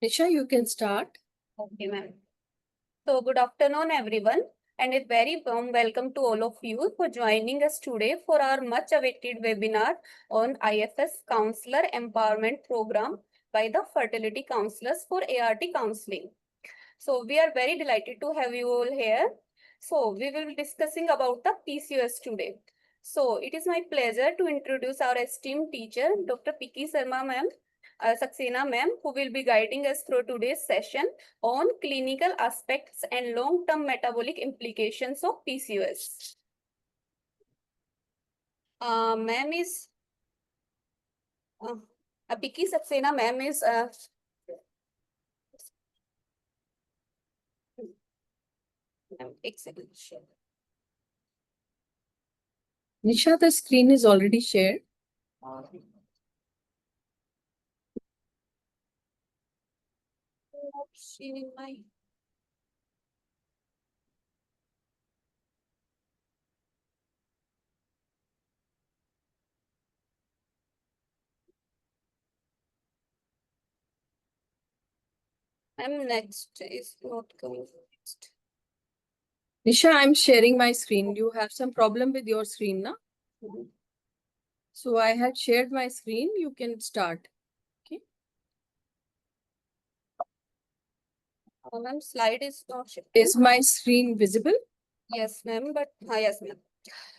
Nisha, you can start. Okay, ma'am. So, good afternoon, everyone, and a very warm welcome to all of you for joining us today for our much awaited webinar on IFS Counselor Empowerment Program by the Fertility Counselors for ART Counseling. So, we are very delighted to have you all here. So, we will be discussing about the PCOS today. So, it is my pleasure to introduce our esteemed teacher, Dr. Piki Sharma ma'am, Saxena ma'am, who will be guiding us through today's session on clinical aspects and long-term metabolic implications of PCOS. Ma'am is Piki Saxena ma'am is excellent. Nisha, the screen is already shared. I'm next is not coming next. Nisha, I'm sharing my screen. You have some problem with your screen, na? So I had shared my screen. You can start. Okay. Ma'am, slide is not shifting. Is my screen visible? Yes, ma'am, but yes, ma'am.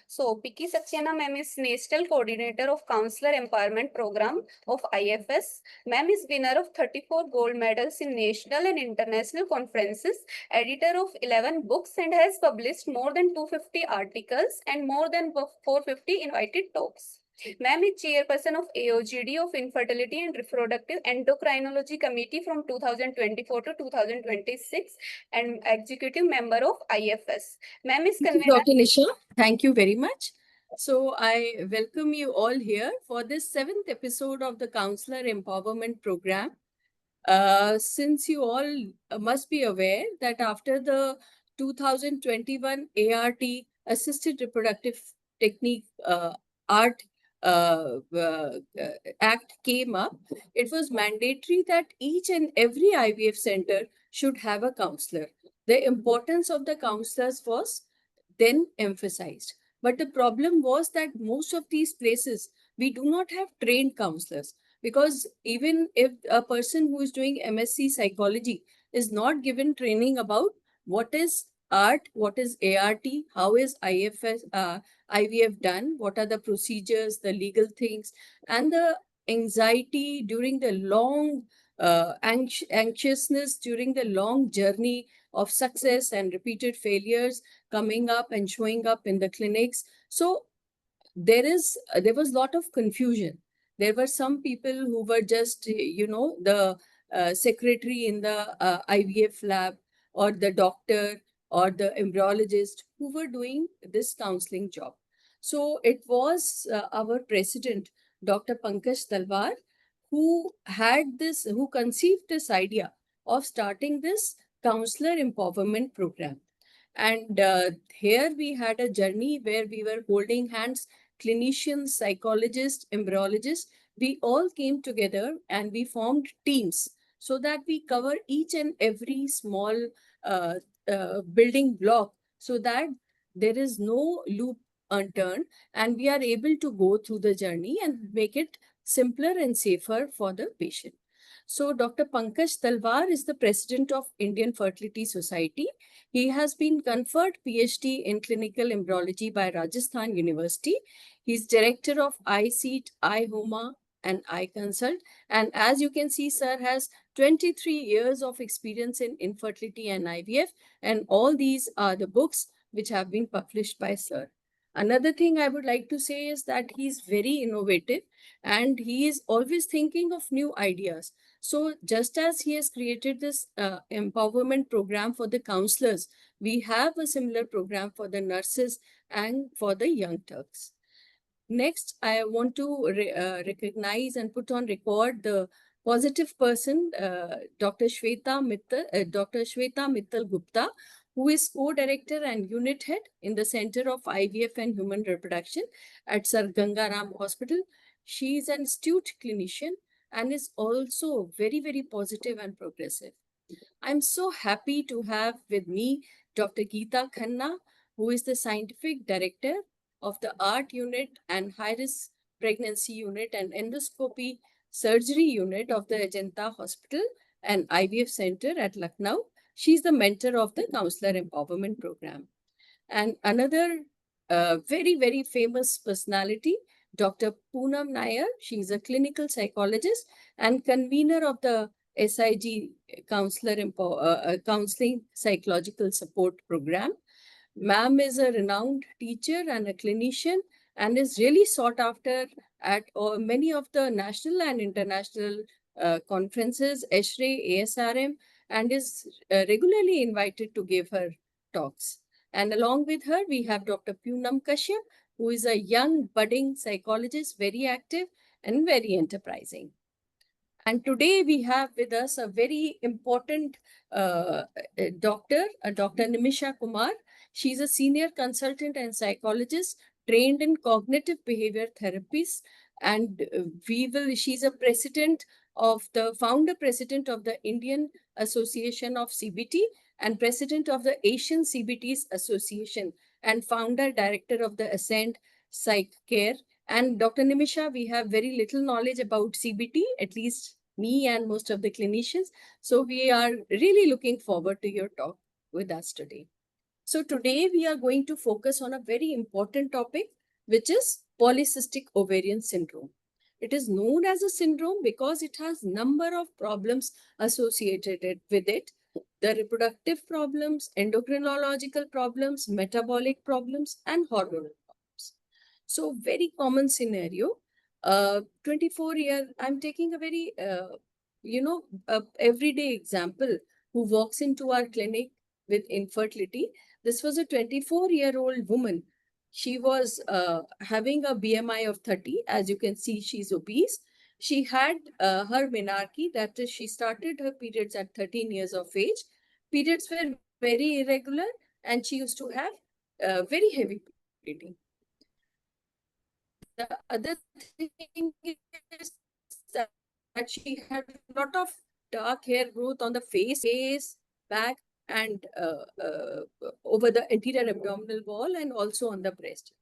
So, Piki Saxena ma'am is National Coordinator of Counselor Empowerment Program of IFS. Ma'am is winner of 34 gold medals in national and international conferences, editor of 11 books, and has published more than 250 articles and more than 450 invited talks. Ma'am is chairperson of AOGD of Infertility and Reproductive Endocrinology Committee from 2024 to 2026 and executive member of IFS. Ma'am is convener. Dr. Nisha, thank you very much. So I welcome you all here for this 7th episode of the Counselor Empowerment Program. Since you all must be aware that after the 2021 ART Assisted Reproductive Technique Art Act came up, it was mandatory that each and every IVF center should have a counselor. The importance of the counselors was then emphasized. But the problem was that most of these places, we do not have trained counselors, because even if a person who is doing MSc psychology is not given training about what is art, what is ART, how is IVF done, what are the procedures, the legal things, and the anxiety during the long anxiousness during the long journey of success and repeated failures coming up and showing up in the clinics. So there was a lot of confusion. There were some people who were just, the secretary in the IVF lab, or the doctor, or the embryologist who were doing this counseling job. So it was our president, Dr. Pankaj Talwar, who conceived this idea of starting this counselor empowerment program. And here we had a journey where we were holding hands, clinicians, psychologists, embryologists. We all came together and we formed teams so that we cover each and every small uh, building block, so that there is no loop unturned and we are able to go through the journey and make it simpler and safer for the patient. So Dr. Pankaj Talwar is the president of Indian Fertility Society. He has been conferred PhD in clinical embryology by Rajasthan University. He's director of iSeat, iHoma, and iConsult. And as you can see, sir has 23 years of experience in infertility and IVF. And all these are the books which have been published by sir. Another thing I would like to say is that he's very innovative and he is always thinking of new ideas. So just as he has created this empowerment program for the counselors, we have a similar program for the nurses and for the young Turks. Next, I want to recognize and put on record the positive person, Dr. Shweta Mittal Gupta, who is co-director and unit head in the Center of IVF and Human Reproduction at Sir Gangaram Hospital. She is an astute clinician and is also very, very positive and progressive. I'm so happy to have with me Dr. Geeta Khanna, who is the Scientific Director of the ART Unit and High Risk Pregnancy Unit and Endoscopy Surgery Unit of the Ajanta Hospital and IVF Center at Lucknow. She's the mentor of the Counselor Empowerment Program. And another very, very famous personality, Dr. Poonam Nair. She's a clinical psychologist and convener of the SIG Counseling Psychological Support Program. Ma'am is a renowned teacher and a clinician and is really sought after at many of the national and international conferences, ESHRE, ASRM, and is regularly invited to give her talks. And along with her, we have Dr. Poonam Kashyap, who is a young budding psychologist, very active and very enterprising. And today we have with us a very important doctor, Dr. Nimisha Kumar. She's a senior consultant and psychologist trained in cognitive behavior therapies. And she's a founder president of the Indian Association of CBT and president of the Asian CBTs Association and founder director of the Ascend Psych Care. And Dr. Nimisha, we have very little knowledge about CBT, at least me and most of the clinicians. So we are really looking forward to your talk with us today. So today we are going to focus on a very important topic, which is polycystic ovarian syndrome. It is known as a syndrome because it has number of problems associated with it. The reproductive problems, endocrinological problems, metabolic problems, and hormonal problems. So very common scenario. 24-year, I'm taking a very, everyday example who walks into our clinic with infertility. This was a 24-year-old woman. She was having a BMI of 30. As you can see, she's obese. She had her menarche, that is, she started her periods at 13 years of age. Periods were very irregular, and she used to have very heavy bleeding. The other thing is that she had a lot of dark hair growth on the face, back, and over the anterior abdominal wall and also on the breast.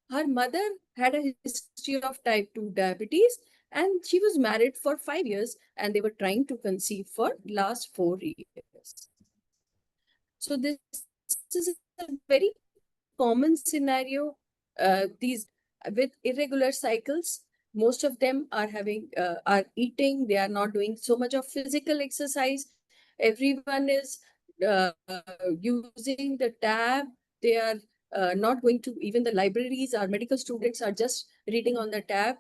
Her mother had a history of type 2 diabetes and she was married for 5 years and they were trying to conceive for last 4 years. So this is a very common scenario. These with irregular cycles, most of them are eating. They are not doing so much of physical exercise. Everyone is using the tab. They are not going to even the libraries. Our medical students are just reading on the tab.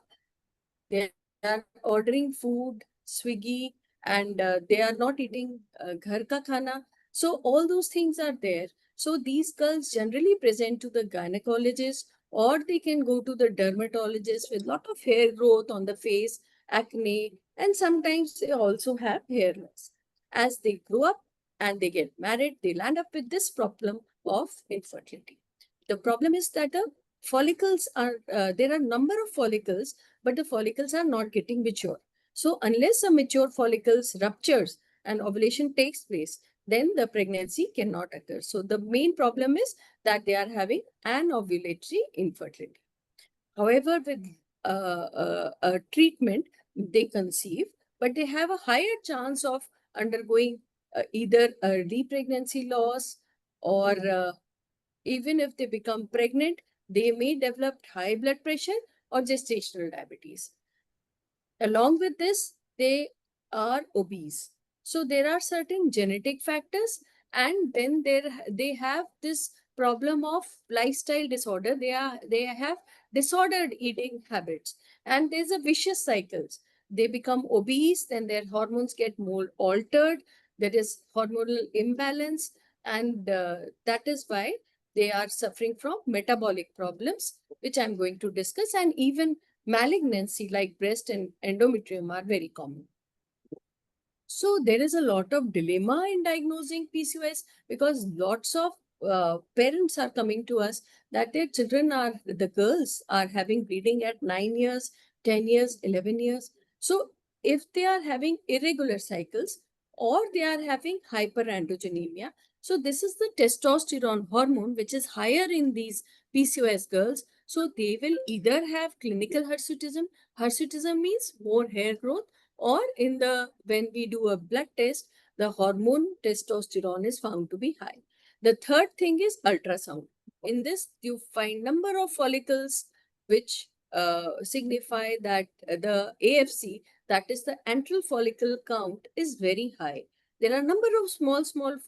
They are ordering food, Swiggy, and they are not eating ghar ka khana. So all those things are there. So these girls generally present to the gynecologist or they can go to the dermatologist with lot of hair growth on the face, acne, and sometimes they also have hair loss. As they grow up and they get married, they land up with this problem of infertility. The problem is that the follicles are, there are number of follicles, but the follicles are not getting mature. So unless a mature follicles ruptures and ovulation takes place, then the pregnancy cannot occur. So the main problem is that they are having anovulatory infertility. However, with a treatment, they conceive, but they have a higher chance of undergoing either a pregnancy loss or even if they become pregnant, they may develop high blood pressure or gestational diabetes. Along with this, they are obese. So there are certain genetic factors, and then they have this problem of lifestyle disorder. They have disordered eating habits, and there's a vicious cycles. They become obese, then their hormones get more altered. There is hormonal imbalance, and that is why they are suffering from metabolic problems, which I'm going to discuss, and even malignancy like breast and endometrium are very common. So there is a lot of dilemma in diagnosing PCOS because lots of parents are coming to us that their children are, the girls are having bleeding at 9 years, 10 years, 11 years. So if they are having irregular cycles or they are having hyperandrogenemia. So this is the testosterone hormone which is higher in these PCOS girls. So they will either have clinical hirsutism. Hirsutism means more hair growth, or in the when we do a blood test, the hormone testosterone is found to be high. The third thing is ultrasound. In this, you find number of follicles which signify that the AFC, that is the antral follicle count, is very high. There are a number of small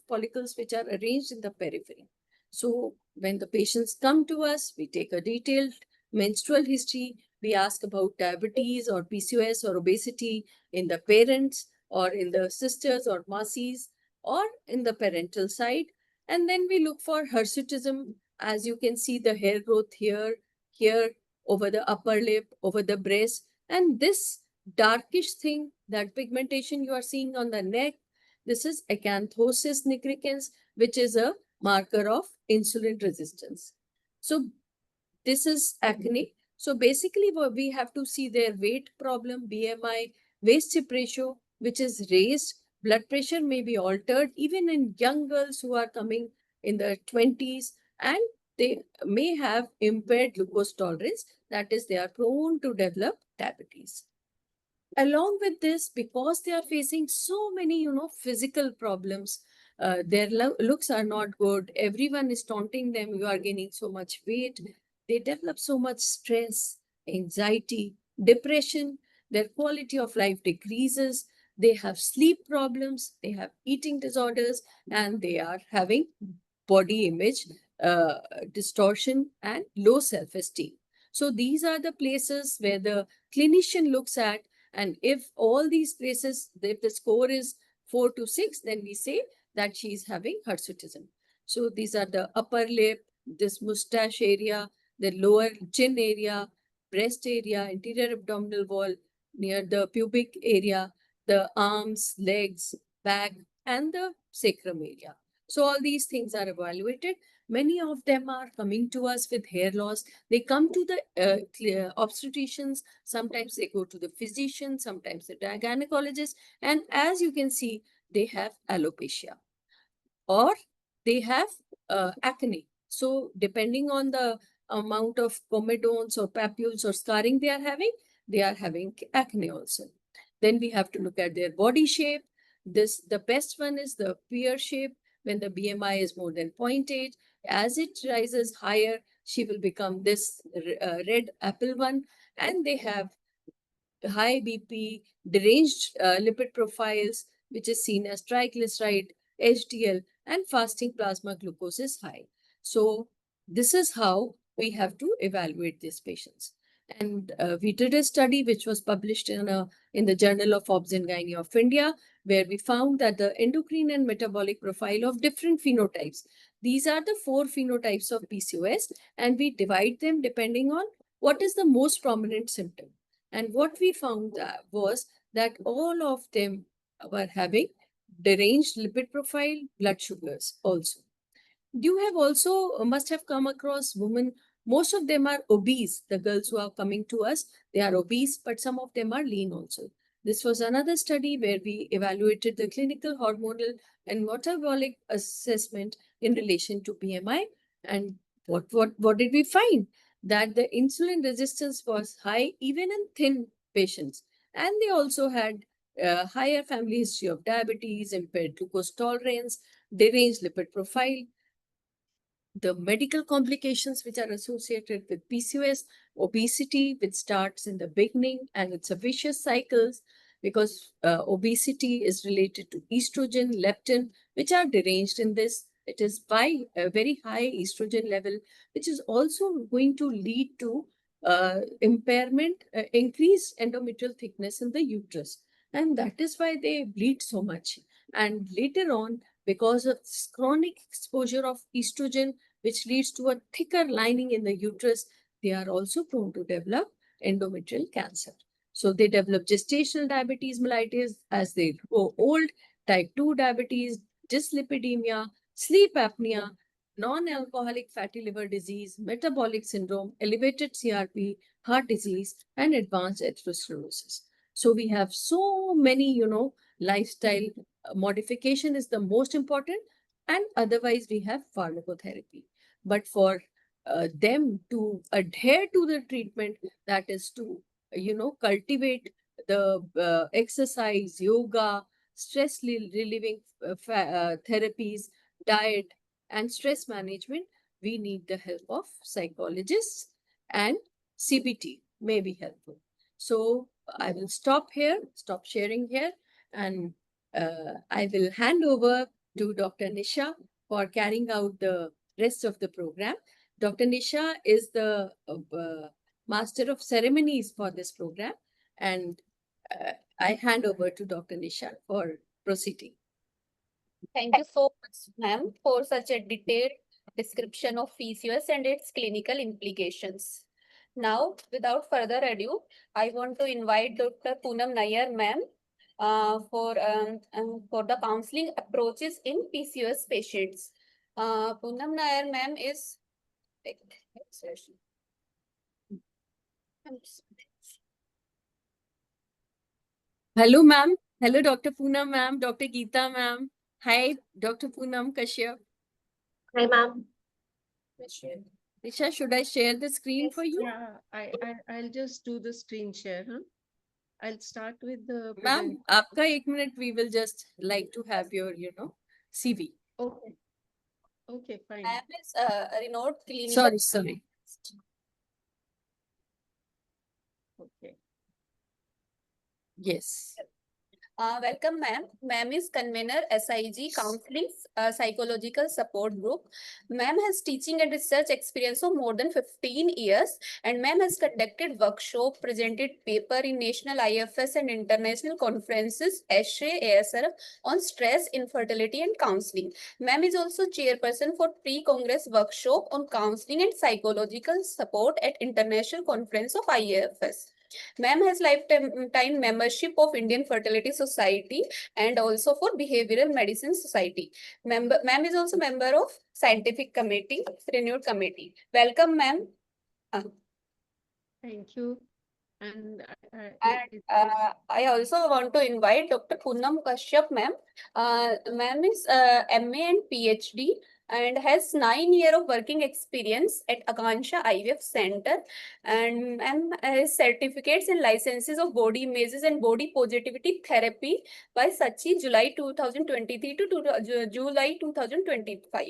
follicles which are arranged in the periphery. So when the patients come to us, we take a detailed menstrual history. We ask about diabetes or PCOS or obesity in the parents or in the sisters or masis or in the parental side. And then we look for hirsutism. As you can see, the hair growth here, over the upper lip, over the breast. And this darkish thing, that pigmentation you are seeing on the neck, this is acanthosis nigricans, which is a marker of insulin resistance. So this is acne. So basically what we have to see their weight problem, BMI, waist hip ratio, which is raised. Blood pressure may be altered even in young girls who are coming in their 20s, and they may have impaired glucose tolerance. That is, they are prone to develop diabetes. Along with this, because they are facing so many, physical problems, their looks are not good. Everyone is taunting them. You are gaining so much weight. They develop so much stress, anxiety, depression. Their quality of life decreases. They have sleep problems. They have eating disorders, and they are having body image uh, distortion and low self-esteem. So these are the places where the clinician looks at, and if all these places, if the score is 4 to 6, then we say that she is having hirsutism. So these are the upper lip, this mustache area, the lower chin area, breast area, anterior abdominal wall, near the pubic area, the arms, legs, back, and the sacrum area. So all these things are evaluated. Many of them are coming to us with hair loss. They come to the obstetricians. Sometimes they go to the physician, sometimes the gynecologist. And as you can see, they have alopecia or they have acne. So depending on the amount of comedones or papules or scarring they are having acne also. Then we have to look at their body shape. The best one is the pear shape. When the BMI is more than 0.8, as it rises higher, she will become this red apple one. And they have high BP, deranged lipid profiles, which is seen as triglyceride, HDL, and fasting plasma glucose is high. So this is how we have to evaluate these patients. And we did a study which was published in the Journal of Obs and Gynae of India, where we found that the endocrine and metabolic profile of different phenotypes. These are the 4 phenotypes of PCOS, and we divide them depending on what is the most prominent symptom. And what we found was that all of them were having deranged lipid profile, blood sugars also. You have also must have come across women. Most of them are obese. The girls who are coming to us, they are obese, but some of them are lean also. This was another study where we evaluated the clinical, hormonal, and metabolic assessment in relation to BMI. And what did we find? That the insulin resistance was high even in thin patients, and they also had higher family history of diabetes, impaired glucose tolerance, deranged lipid profile. The medical complications which are associated with PCOS, obesity, which starts in the beginning and it's a vicious cycle because obesity is related to estrogen, leptin, which are deranged in this. It is by a very high estrogen level, which is also going to lead to impairment, increased endometrial thickness in the uterus. And that is why they bleed so much. And later on, because of chronic exposure of estrogen, which leads to a thicker lining in the uterus, they are also prone to develop endometrial cancer. So they develop gestational diabetes mellitus as they grow old, type 2 diabetes, dyslipidemia, sleep apnea, non-alcoholic fatty liver disease, metabolic syndrome, elevated CRP, heart disease, and advanced atherosclerosis. So we have so many, lifestyle modification is the most important, and otherwise we have pharmacotherapy. But for them to adhere to the treatment, that is to, cultivate the exercise, yoga, stress relieving therapies, diet, and stress management, we need the help of psychologists, and CBT may be helpful. So I will stop here, stop sharing here, and I will hand over to Dr. Nisha for carrying out the rest of the program. Dr. Nisha is the master of ceremonies for this program, and I hand over to Dr. Nisha for proceeding. Thank you so much, ma'am, for such a detailed description of PCOS and its clinical implications. Now, without further ado, I want to invite Dr. Poonam Nair, ma'am, for the counseling approaches in PCOS patients. Poonam Nair, ma'am, is. Hello, ma'am. Hello, Dr. Poonam, ma'am. Dr. Geeta, ma'am. Hi, Dr. Poonam Kashyap. Hi, ma'am. Nisha, should I share the screen for you? Yeah, I'll just do the screen share. Huh? I'll start with the Ma'am, आपका 1 minute, we will just like to have your, CV. Okay. Okay, fine. Ma'am is a renowned clinical. Sorry. Okay. Yes. Welcome, ma'am. Ma'am is convener SIG Counseling Psychological Support Group. Ma'am has teaching and research experience of more than 15 years, and ma'am has conducted workshop, presented paper in national IFS and international conferences, essay, ASR on stress, infertility, and counseling. Ma'am is also chairperson for pre-congress workshop on counseling and psychological support at International Conference of IFS. Ma'am has lifetime membership of Indian Fertility Society and also for Behavioral Medicine Society. Ma'am is also member of Scientific Committee, Renewed Committee. Welcome, ma'am. Thank you. And I also want to invite Dr. Poonam Kashyap, ma'am. Ma'am is MA and PhD and has 9 years of working experience at Akansha IVF Center, and ma'am has certificates and licenses of body images and body positivity therapy by Sachi July 2023 to July 2025.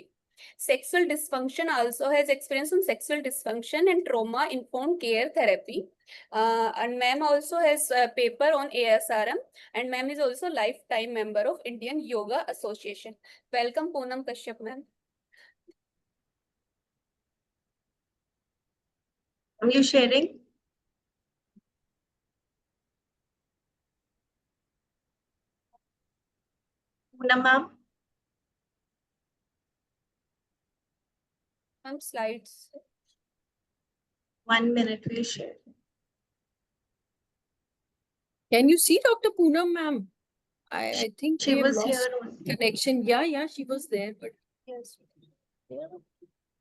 Sexual dysfunction, also has experience on sexual dysfunction and trauma informed care therapy. And ma'am also has a paper on ASRM, and ma'am is also lifetime member of Indian Yoga Association. Welcome, Poonam Kashyap, ma'am. are you sharing? Poonam, ma'am? Ma'am, slides. 1 minute, we'll share. Can you see Dr. Poonam, ma'am? I think She we have was lost here only. connection. Yeah, she was there, but Yes.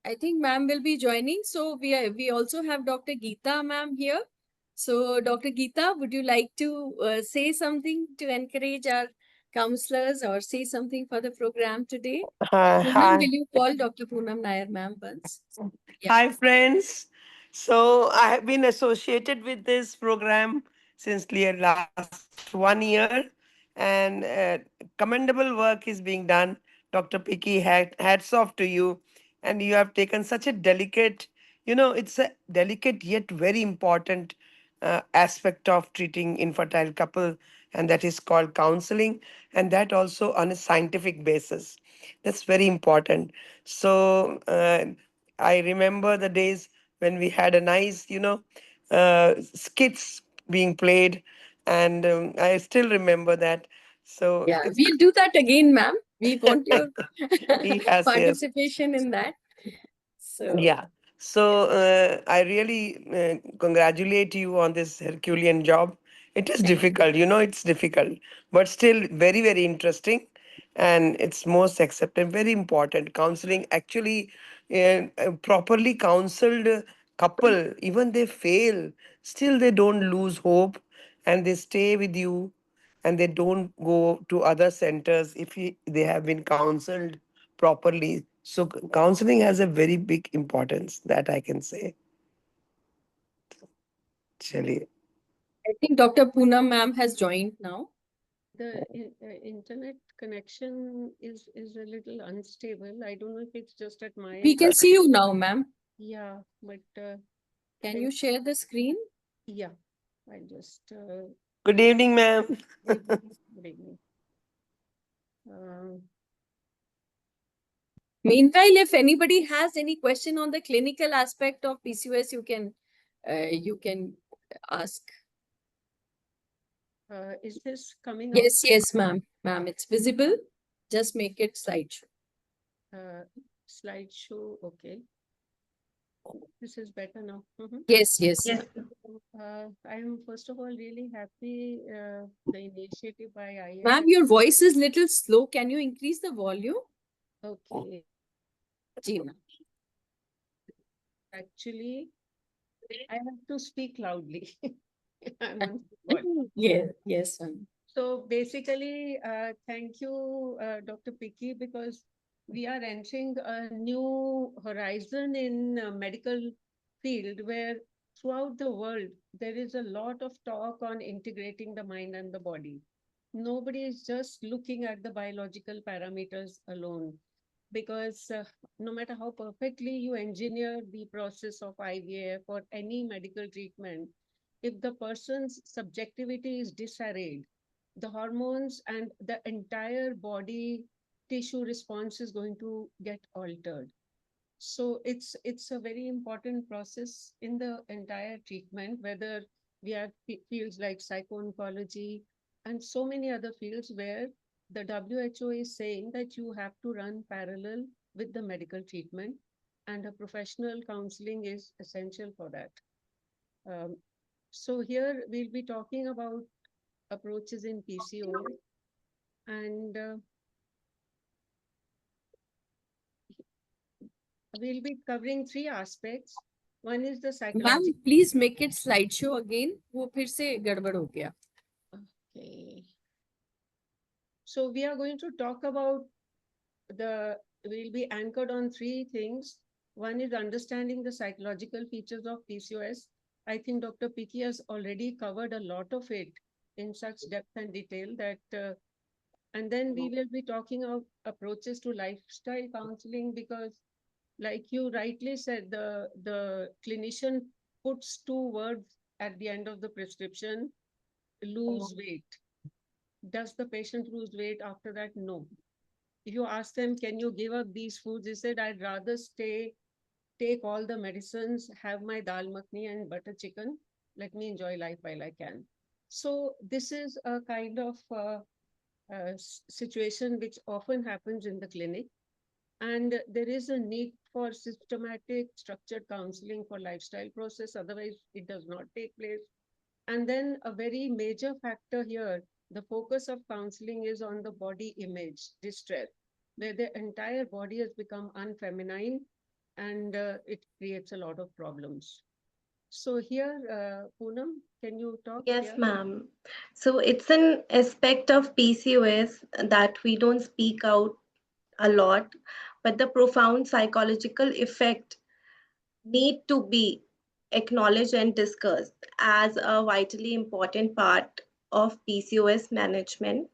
I think ma'am will be joining. So we also have Dr. Geeta, ma'am, here. So Dr. Geeta, would you like to say something to encourage our counselors or say something for the program today? Poonam, Hi, will you call Dr. Poonam Nair, ma'am, once? Yeah. hi, friends. So I have been associated with this program since last 1 year, and commendable work is being done. Dr. Piki, hats off to you, and you have taken such a delicate, it's a delicate yet very important aspect of treating infertile couple, and that is called counseling, and that also on a scientific basis. That's very important. So I remember the days when we had a nice, skits being played, and I still remember that. So Yeah, it's we'll do that again, ma'am. We want your yes. participation in that. So Yeah. So I really congratulate you on this Herculean job. It is thank you. difficult, it's difficult, but still very, very interesting. And it's most accepted, very important. Counseling actually, properly counseled couple, even they fail, still they don't lose hope. and they stay with you, and they don't go to other centers if they have been counseled properly. So counseling has a very big importance, that I can say. Chaliye. I think Dr. Poonam ma'am has joined now. The internet connection is a little unstable. I don't know if it's just at my We end. can see you now, ma'am. Yeah, but Can you share the screen? yeah, I just Good evening, ma'am. good evening. Um, Meanwhile, if anybody has any question on the clinical aspect of PCOS, you can ask. is this coming Yes, yes, ma'am. Ma'am, it's visible. Just make it slideshow. out? Slideshow, okay. This is better now. Yes, yes. Yes. I'm first of all really happy the initiative by IFS. Ma'am, your voice is little slow. Can you increase the volume? Okay, Ji, ma'am. actually, I have to speak loudly. I'm on keyboard. Yeah, yes, ma'am. So basically, thank you, Dr. Picky, because we are entering a new horizon in medical field where throughout the world, there is a lot of talk on integrating the mind and the body. Nobody is just looking at the biological parameters alone, because no matter how perfectly you engineer the process of IVF or any medical treatment, if the person's subjectivity is disarrayed, the hormones and the entire body tissue response is going to get altered. So it's a very important process in the entire treatment, whether we have fields like psycho-oncology and so many other fields where the WHO is saying that you have to run parallel with the medical treatment, and a professional counseling is essential for that. Um, so here we'll be talking about approaches in PCOS, and we'll be covering three aspects. One is the Ma'am, psychological. please make it slideshow again. वो फिर से गड़बड़ हो गया. Okay. So we are going to talk about we'll be anchored on three things. One is understanding the psychological features of PCOS. I think Dr. Piki has already covered a lot of it in such depth and detail that, and then we will be talking of approaches to lifestyle counseling, because like you rightly said, the clinician puts two words at the end of the prescription: lose weight. Does the patient lose weight after that? No. If you ask them, can you give up these foods? They said, I'd rather take all the medicines, have my dal makhni and butter chicken. Let me enjoy life while I can. So this is a kind of situation which often happens in the clinic. And there is a need for systematic, structured counseling for lifestyle process. Otherwise, it does not take place. And then a very major factor here, the focus of counseling is on the body image distress, where the entire body has become unfeminine, and it creates a lot of problems. So here, Poonam, can you talk? Yes, Yeah. ma'am. So it's an aspect of PCOS that we don't speak out a lot, but the profound psychological effect need to be acknowledged and discussed as a vitally important part of PCOS management.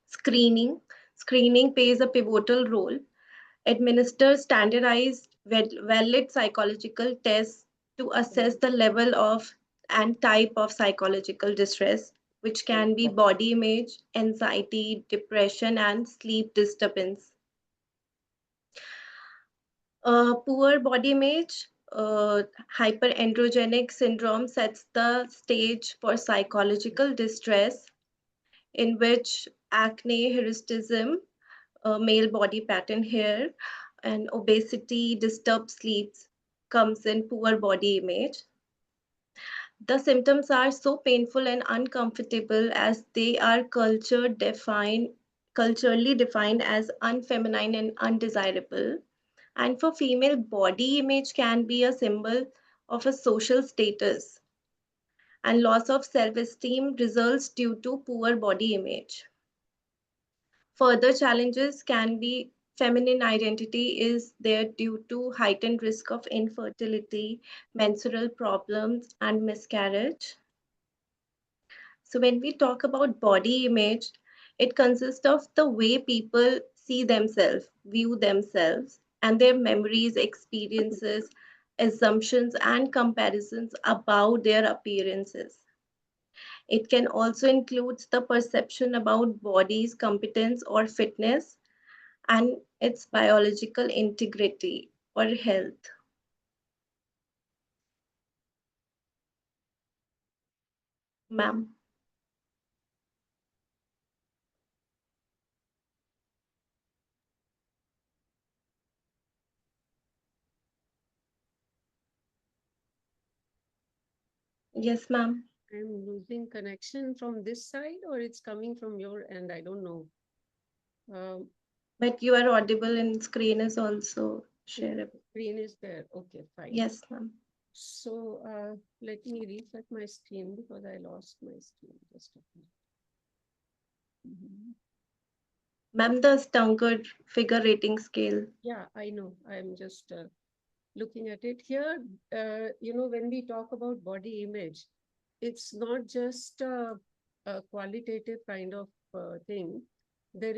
Screening. Screening plays a pivotal role. Administer standardized, valid psychological tests to assess the level of and type of psychological distress, which can be body image, anxiety, depression, and sleep disturbance. Poor body image, hyperandrogenic syndrome sets the stage for psychological distress, in which acne, hirsutism, male body pattern here, and obesity, disturbed sleeps comes in poor body image. The symptoms are so painful and uncomfortable as they are culturally defined as unfeminine and undesirable. And for female, body image can be a symbol of a social status. and loss of self-esteem results due to poor body image. Further challenges can be feminine identity is there due to heightened risk of infertility, menstrual problems, and miscarriage. So when we talk about body image, it consists of the way people see themselves, view themselves, and their memories, experiences, assumptions, and comparisons about their appearances. It can also include the perception about body's competence or fitness and its biological integrity or health. Ma'am. Yes, ma'am. I'm losing connection from this side, or it's coming from your end. I don't know. Um, But you are audible and screen is also shareable. Screen is there. Okay, fine. Yes, ma'am. So let me reset my screen because I lost my screen. Just a minute. Ma'am, the Stunker figure rating scale. Yeah, I know. I'm just looking at it here. When we talk about body image, it's not just a qualitative kind of thing. There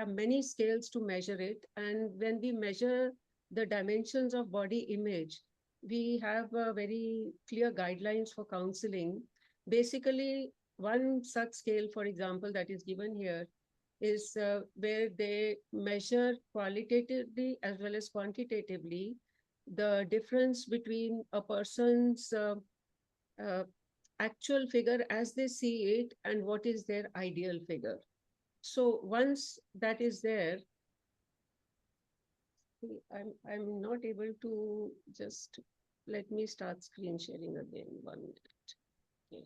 are many scales to measure it. And when we measure the dimensions of body image, we have very clear guidelines for counseling. Basically, one such scale, for example, that is given here is where they measure qualitatively as well as quantitatively the difference between a person's uh, actual figure as they see it and what is their ideal figure. So once that is there, I'm not able to just let me start screen sharing again. 1 minute. Okay.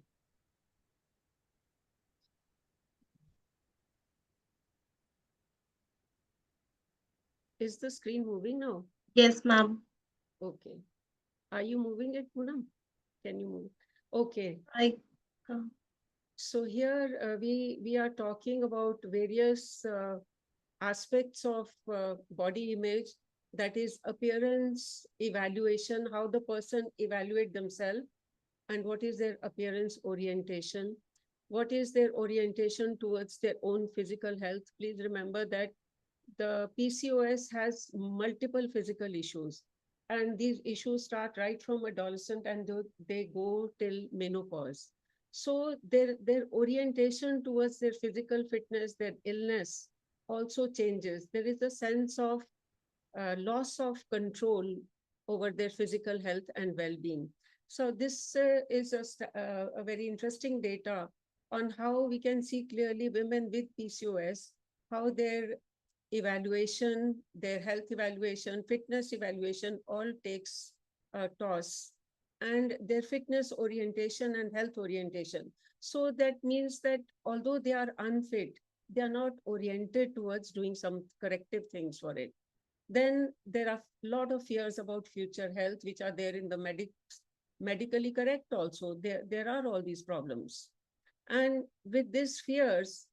Is the screen moving now? Yes, ma'am. Okay. Are you moving it, Poonam? Can you move? Okay. I So here we are talking about various aspects of body image, that is appearance evaluation, how the person evaluate themselves and what is their appearance orientation, what is their orientation towards their own physical health. Please remember that the PCOS has multiple physical issues, and these issues start right from adolescent and they go till menopause. So their orientation towards their physical fitness, their illness also changes. There is a sense of loss of control over their physical health and well-being. So this is a very interesting data on how we can see clearly women with PCOS, how their evaluation, their health evaluation, fitness evaluation, all takes a toss, and their fitness orientation and health orientation. So that means that although they are unfit, they are not oriented towards doing some corrective things for it. Then there are a lot of fears about future health, which are there in the medically correct also. There are all these problems. And with these fears,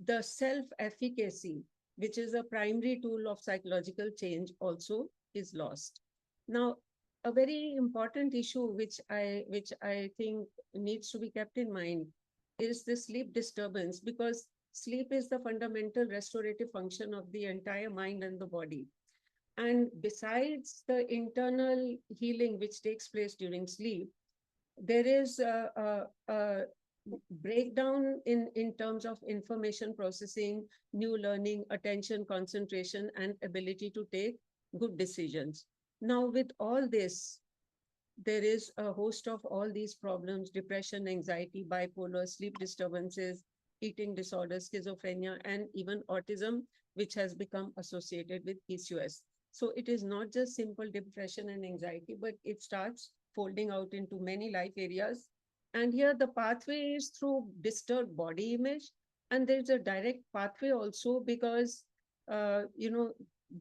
the self-efficacy, which is a primary tool of psychological change, also is lost. Now, a very important issue which I think needs to be kept in mind is the sleep disturbance, because sleep is the fundamental restorative function of the entire mind and the body. And besides the internal healing which takes place during sleep, there is a breakdown in terms of information processing, new learning, attention, concentration, and ability to take good decisions. Now, with all this, there is a host of all these problems: depression, anxiety, bipolar, sleep disturbances, eating disorders, schizophrenia, and even autism, which has become associated with PCOS. So it is not just simple depression and anxiety, but it starts folding out into many life areas. And here the pathway is through disturbed body image. And there's a direct pathway also because,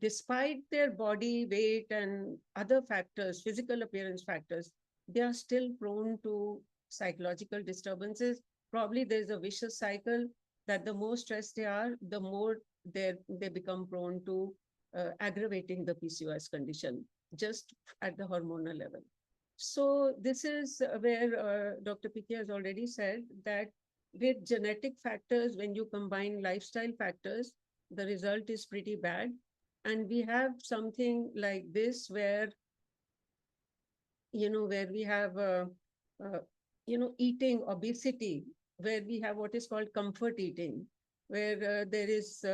despite their body weight and other factors, physical appearance factors, they are still prone to psychological disturbances. Probably there's a vicious cycle that the more stressed they are, the more they become prone to aggravating the PCOS condition just at the hormonal level. So this is where Dr. Pique has already said that with genetic factors, when you combine lifestyle factors, the result is pretty bad. And we have something like this where, where we have, uh, eating obesity, where we have what is called comfort eating, where there is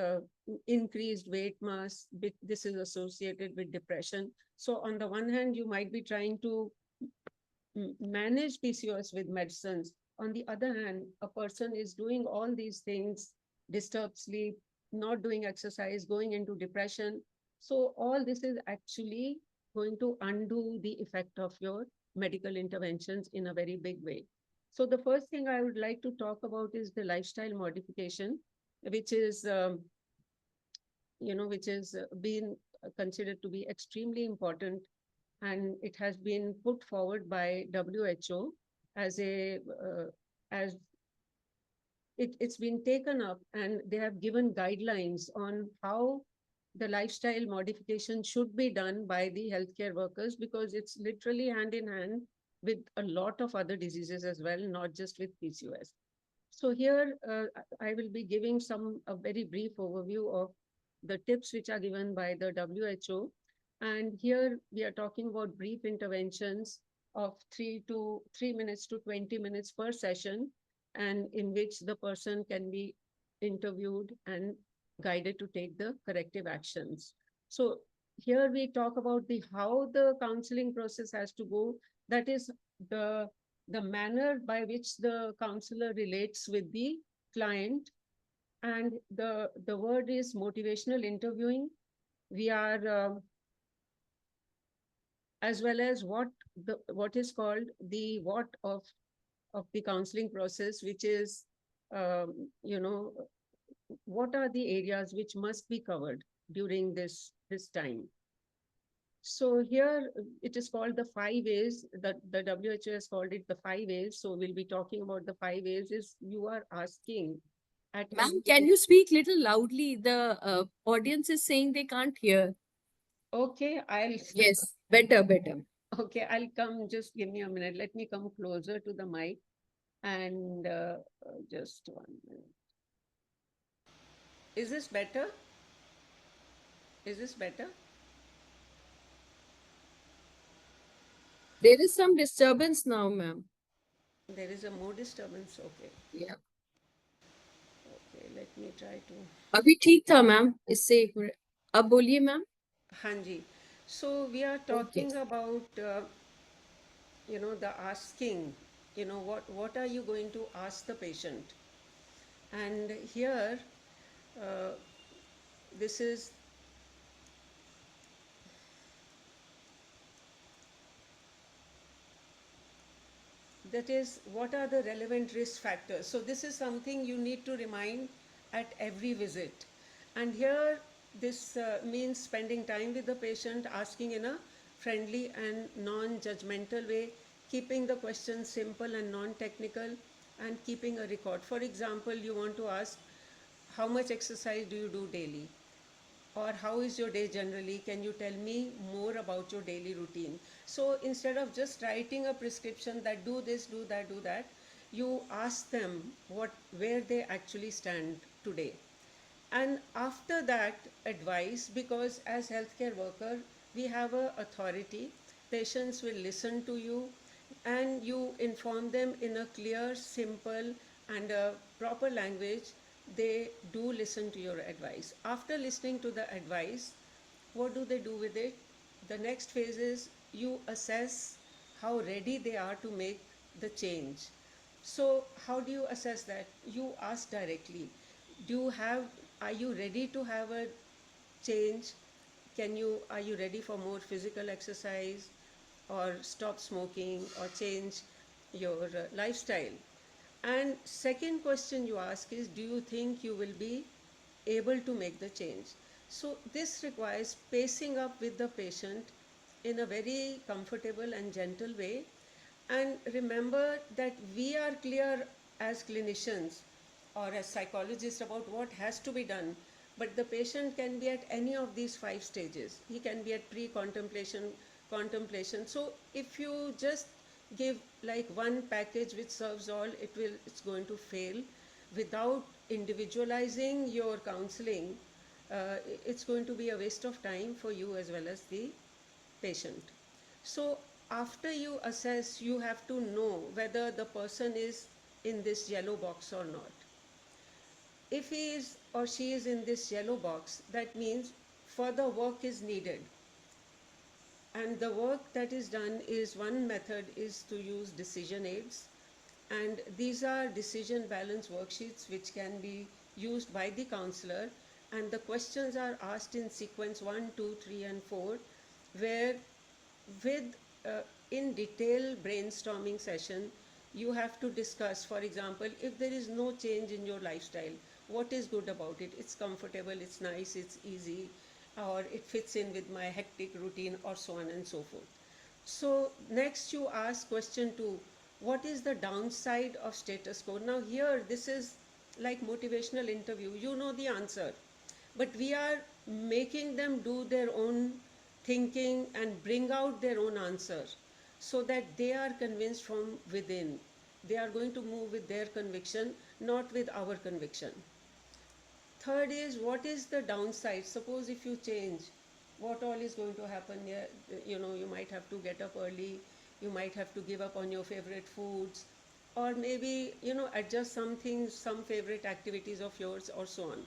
increased weight mass. This is associated with depression. So on the one hand, you might be trying to manage PCOS with medicines. On the other hand, a person is doing all these things, disturbed sleep, not doing exercise, going into depression. So all this is actually going to undo the effect of your medical interventions in a very big way. So the first thing I would like to talk about is the lifestyle modification, which is, which is being considered to be extremely important, and it has been put forward by WHO as as it's been taken up, and they have given guidelines on how the lifestyle modification should be done by the healthcare workers, because it's literally hand in hand with a lot of other diseases as well, not just with PCOS. So here I will be giving a very brief overview of the tips which are given by the WHO. And here we are talking about brief interventions of 3 minutes to 20 minutes per session, and in which the person can be interviewed and guided to take the corrective actions. So here we talk about how the counseling process has to go. That is the manner by which the counselor relates with the client. And the word is motivational interviewing. We are as well as what is called the what of the counseling process, which is what are the areas which must be covered during this time. So here it is called the 5 A's. The WHO has called it the 5 A's. So we'll be talking about the 5 A's. Is you are asking at Ma'am, can you speak little loudly? The audience is saying they can't hear. Okay, Yes, better, better. Okay, I'll come. Just give me a minute. Let me come closer to the mic, and just 1 minute. Is this better? Is this better? There is some disturbance now, ma'am. There is a more disturbance. Okay. Yeah. Okay, let me try to. अभी ठीक था ma'am, इससे अब बोलिए ma'am. हाँ जी. So we are talking about the asking. What are you going to ask the patient? And here, this is that is, what are the relevant risk factors? So this is something you need to remind at every visit. And here, this means spending time with the patient, asking in a friendly and non-judgmental way, keeping the questions simple and non-technical, and keeping a record. For example, you want to ask, how much exercise do you do daily? Or how is your day generally? Can you tell me more about your daily routine? So instead of just writing a prescription that do this, do that, you ask them where they actually stand today. And after that advice, because as healthcare worker, we have a authority, patients will listen to you, and you inform them in a clear, simple, and a proper language. They do listen to your advice. After listening to the advice, what do they do with it? The next phase is you assess how ready they are to make the change. So how do you assess that? You ask directly, are you ready to have a change? Are you ready for more physical exercise, or stop smoking, or change your lifestyle? And second question you ask is, do you think you will be able to make the change? So this requires pacing up with the patient in a very comfortable and gentle way, And remember that we are clear as clinicians or as psychologists about what has to be done, but the patient can be at any of these 5 stages. He can be at pre-contemplation, contemplation. So if you just give like one package which serves all, it's going to fail. Without individualizing your counseling, it's going to be a waste of time for you as well as the patient. So after you assess, you have to know whether the person is in this yellow box or not. If he is or she is in this yellow box, that means further work is needed. And the work that is done is, one method is to use decision aids. And these are decision balance worksheets which can be used by the counselor. And the questions are asked in sequence 1, 2, 3, and 4, where with in detail brainstorming session, you have to discuss, for example, if there is no change in your lifestyle, what is good about it? It's comfortable, it's nice, it's easy, or it fits in with my hectic routine, or so on and so forth. So next you ask question 2, what is the downside of status quo? Now here, this is like motivational interview, you know the answer, but we are making them do their own thinking and bring out their own answer, so that they are convinced from within. They are going to move with their conviction, not with our conviction. Third is, what is the downside? Suppose if you change, what all is going to happen here? You know, you might have to get up early, you might have to give up on your favorite foods, or maybe, you know, adjust some things, some favorite activities of yours, or so on.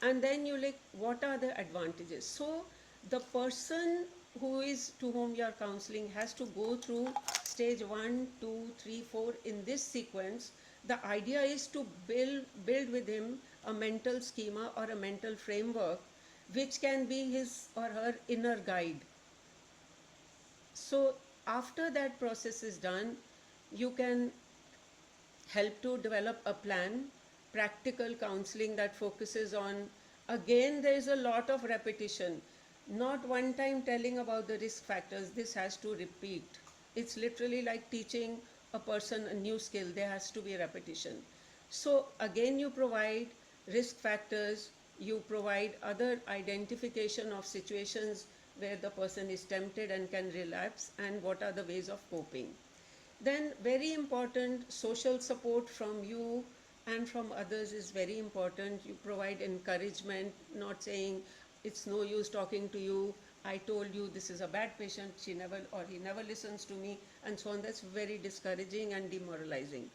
And then you like, what are the advantages? So the person who is to whom you are counseling has to go through stage 1, 2, 3, 4 in this sequence. The idea is to build with him a mental schema or a mental framework which can be his or her inner guide. So after that process is done, you can help to develop a plan, practical counseling that focuses on, again, there is a lot of repetition. Not one time telling about the risk factors, this has to repeat. It's literally like teaching a person a new skill, there has to be repetition. So again, you provide risk factors, you provide other identification of situations where the person is tempted and can relapse, and what are the ways of coping. Then very important, social support from you and from others is very important. You provide encouragement, not saying it's no use talking to you, I told you this is a bad patient, she never or he never listens to me, and so on. That's very discouraging and demoralizing.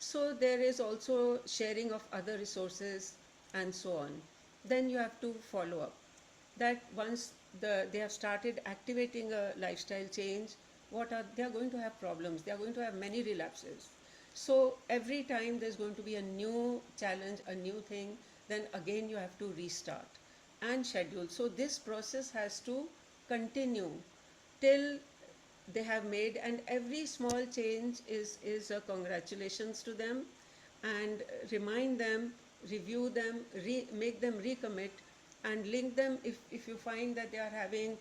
So there is also sharing of other resources and so on. Then you have to follow up that once they have started activating a lifestyle change, they are going to have problems, they are going to have many relapses. So every time there's going to be a new challenge, a new thing, then again you have to restart and schedule. So this process has to continue till they have made, and every small change is a congratulations to them, and remind them, review them, make them recommit, and link them if you find that they are having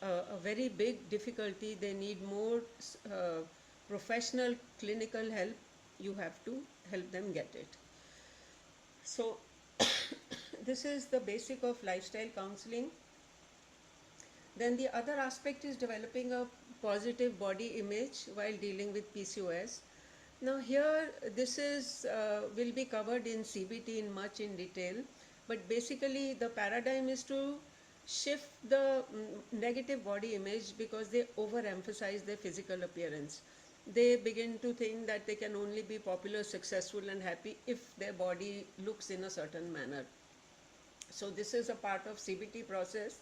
a very big difficulty, they need more professional clinical help, you have to help them get it. So this is the basic of lifestyle counseling. Then the other aspect is developing a positive body image while dealing with PCOS. Now here, this is will be covered in CBT in detail, but basically the paradigm is to shift the negative body image, because they overemphasize their physical appearance. They begin to think that they can only be popular, successful, and happy if their body looks in a certain manner. So this is a part of CBT process,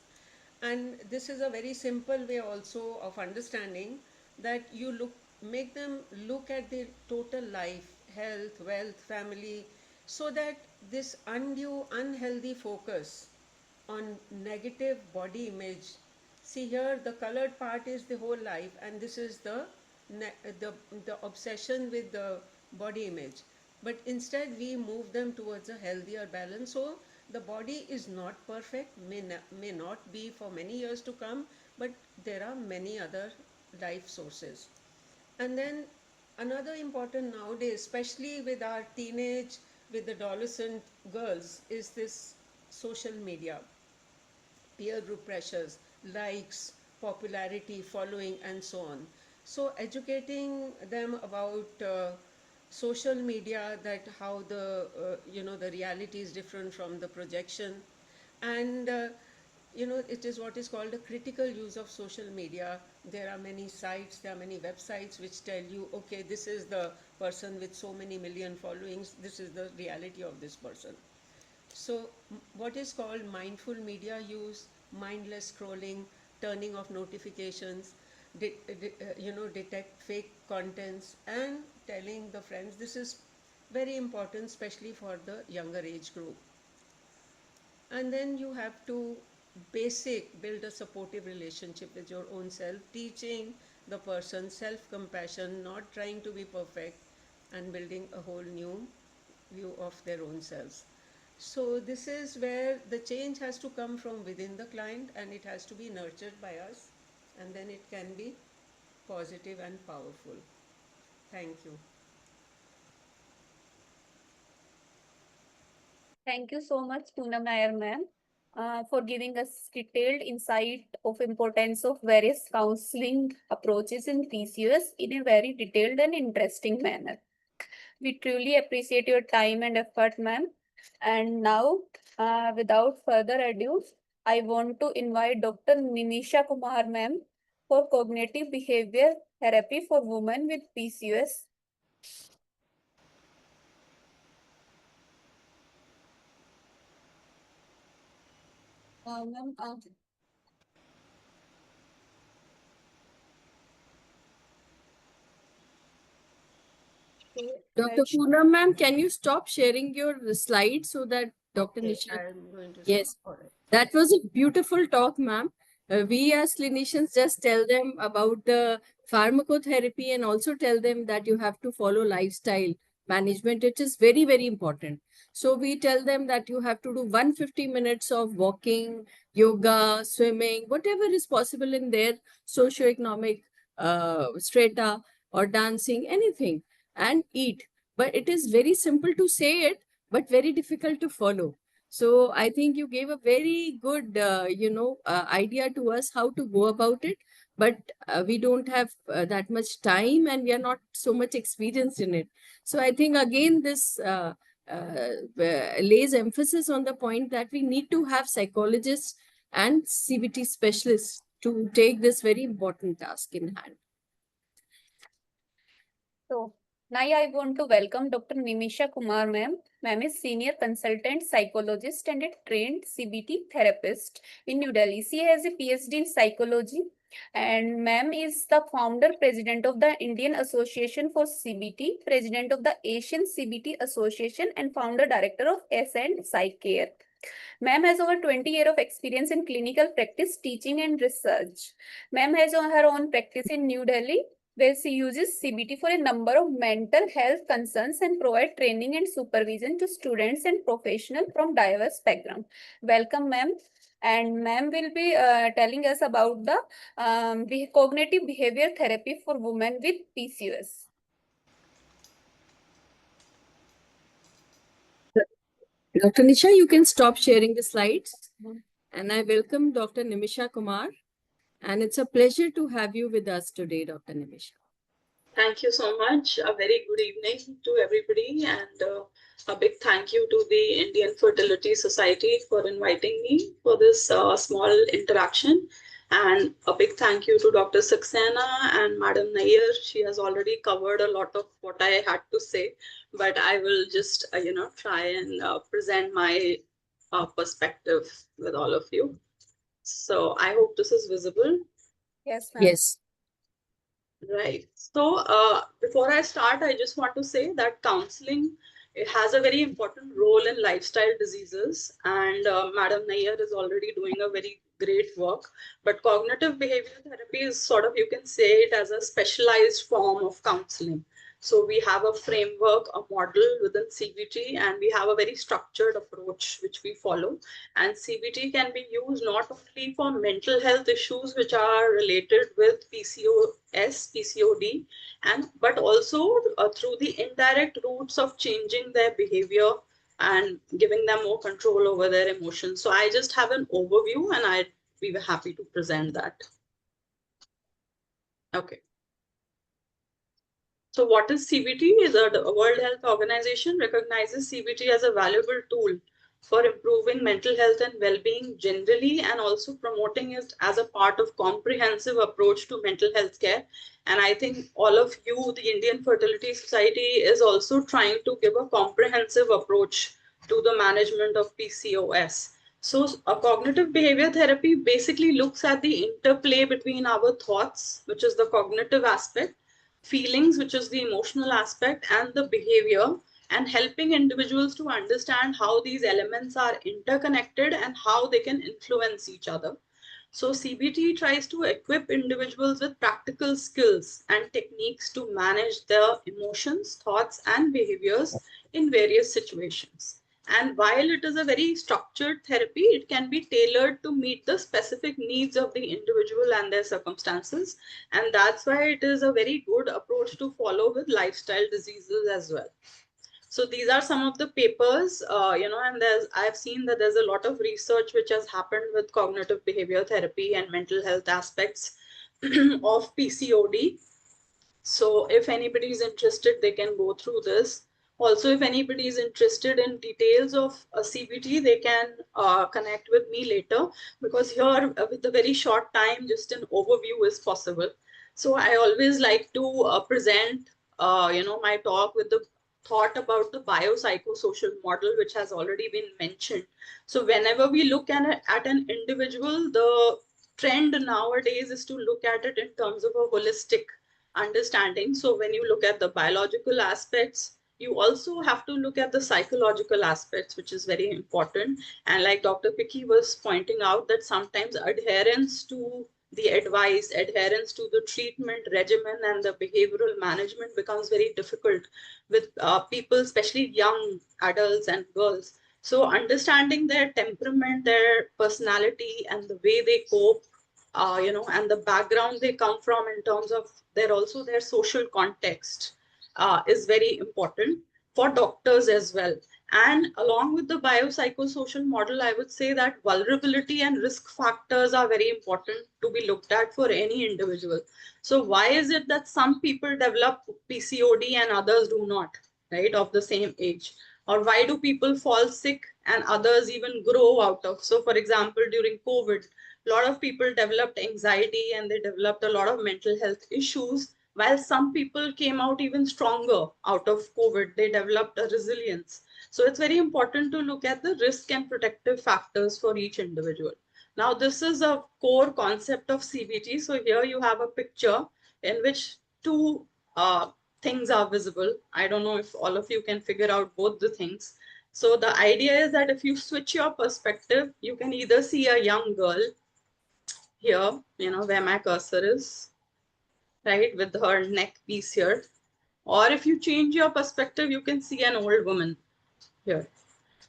and this is a very simple way also of understanding that you make them look at their total life, health, wealth, family, so that this undue unhealthy focus on negative body image, see here the colored part is the whole life, and this is the obsession with the body image. But instead we move them towards a healthier balance. So the body is not perfect, may not be for many years to come, but there are many other life sources. And then another important nowadays, especially with our teenage, with adolescent girls, is this social media, peer group pressures, likes, popularity, following, and so on. So educating them about social media, that how the the reality is different from the projection, and it is what is called a critical use of social media. There are many sites, there are many websites which tell you, okay, this is the person with so many million followings, this is the reality of this person. So, what is called mindful media use, mindless scrolling, turning off notifications, detect fake contents, and telling the friends. This is very important, especially for the younger age group. And then you have to build a supportive relationship with your own self, teaching the person self compassion, not trying to be perfect, and building a whole new view of their own selves. So this is where the change has to come from within the client, and it has to be nurtured by us, and then it can be positive and powerful. Thank you. Thank you so much, Poonam Nair ma'am, for giving us detailed insight of importance of various counseling approaches in PCOS in a very detailed and interesting manner. We truly appreciate your time and effort, ma'am. And now, without further ado, I want to invite Dr. Nimisha Kumar, ma'am, for cognitive behavior therapy for women with PCOS. Ma'am, Dr. Poonam ma'am, can you stop sharing your slides so that Dr. Okay, Nisha? I'm going to Yes, stop. All right. that was a beautiful talk, ma'am. We as clinicians just tell them about the pharmacotherapy and also tell them that you have to follow lifestyle management, which is very, very important. So we tell them that you have to do 150 minutes of walking, yoga, swimming, whatever is possible in their socioeconomic strata, or dancing, anything, and eat. But it is very simple to say it, but very difficult to follow. So I think you gave a very good, idea to us how to go about it. But we don't have that much time, and we are not so much experienced in it. So I think again this lays emphasis on the point that we need to have psychologists and CBT specialists to take this very important task in hand. So now I want to welcome Dr. Nimisha Kumar, ma'am. Ma'am is senior consultant psychologist and a trained CBT therapist in New Delhi. She has a PhD in psychology, and ma'am is the founder president of the Indian Association for CBT, president of the Asian CBT Association, and founder director of S and Psycare. Ma'am has over 20 years of experience in clinical practice, teaching, and research. Ma'am has her own practice in New Delhi, where she uses CBT for a number of mental health concerns and provide training and supervision to students and professionals from diverse backgrounds. Welcome, ma'am. And ma'am will be telling us about the cognitive behavior therapy for women with PCOS. Dr. Nisha, you can stop sharing the slides. And I welcome Dr. Nimisha Kumar. And it's a pleasure to have you with us today, Dr. Nimisha. Thank you so much. A very good evening to everybody, and a big thank you to the Indian Fertility Society for inviting me for this small interaction. And a big thank you to Dr. Saxena and Madam Nair. She has already covered a lot of what I had to say, but I will just, try and present my perspective with all of you. So I hope this is visible. Yes, ma'am. Yes. Right. So before I start, I just want to say that counseling, it has a very important role in lifestyle diseases, and Madam Nair is already doing a very great work. But cognitive behavioral therapy is sort of, you can say it as a specialized form of counseling. So we have a framework, a model within CBT, and we have a very structured approach which we follow. And CBT can be used not only for mental health issues which are related with PCOS, PCOD, but also through the indirect routes of changing their behavior and giving them more control over their emotions. So I just have an overview and I'd be happy to present that. Okay. So what is CBT? The World Health Organization recognizes CBT as a valuable tool for improving mental health and well-being generally, and also promoting it as a part of comprehensive approach to mental health care. And I think all of you, the Indian Fertility Society, is also trying to give a comprehensive approach to the management of PCOS. So a cognitive behavior therapy basically looks at the interplay between our thoughts, which is the cognitive aspect, feelings, which is the emotional aspect, and the behavior, and helping individuals to understand how these elements are interconnected and how they can influence each other. So CBT tries to equip individuals with practical skills and techniques to manage their emotions, thoughts, and behaviors in various situations. And while it is a very structured therapy, it can be tailored to meet the specific needs of the individual and their circumstances. And that's why it is a very good approach to follow with lifestyle diseases as well. So these are some of the papers, and I've seen that there's a lot of research which has happened with cognitive behavior therapy and mental health aspects of PCOD. So if anybody is interested, they can go through this. Also, if anybody is interested in details of CBT, they can connect with me later, because here with a very short time, just an overview is possible. So I always like to present, my talk with the thought about the biopsychosocial model, which has already been mentioned. So whenever we look at an individual, the trend nowadays is to look at it in terms of a holistic understanding. So when you look at the biological aspects, you also have to look at the psychological aspects, which is very important. And like Dr. Picky was pointing out, that sometimes adherence to the advice, adherence to the treatment regimen and the behavioral management becomes very difficult with people, especially young adults and girls. So understanding their temperament, their personality, and the way they cope, and the background they come from in terms of their social context is very important for doctors as well. And along with the biopsychosocial model, I would say that vulnerability and risk factors are very important to be looked at for any individual. So why is it that some people develop PCOD and others do not, right, of the same age? Or why do people fall sick and others even grow out of? So for example, during COVID, a lot of people developed anxiety and they developed a lot of mental health issues, while some people came out even stronger out of COVID. They developed a resilience. So it's very important to look at the risk and protective factors for each individual. Now, this is a core concept of CBT. So here you have a picture in which two things are visible. I don't know if all of you can figure out both the things. So the idea is that if you switch your perspective, you can either see a young girl here, where my cursor is, right, with her neck piece here. Or if you change your perspective, you can see an old woman here.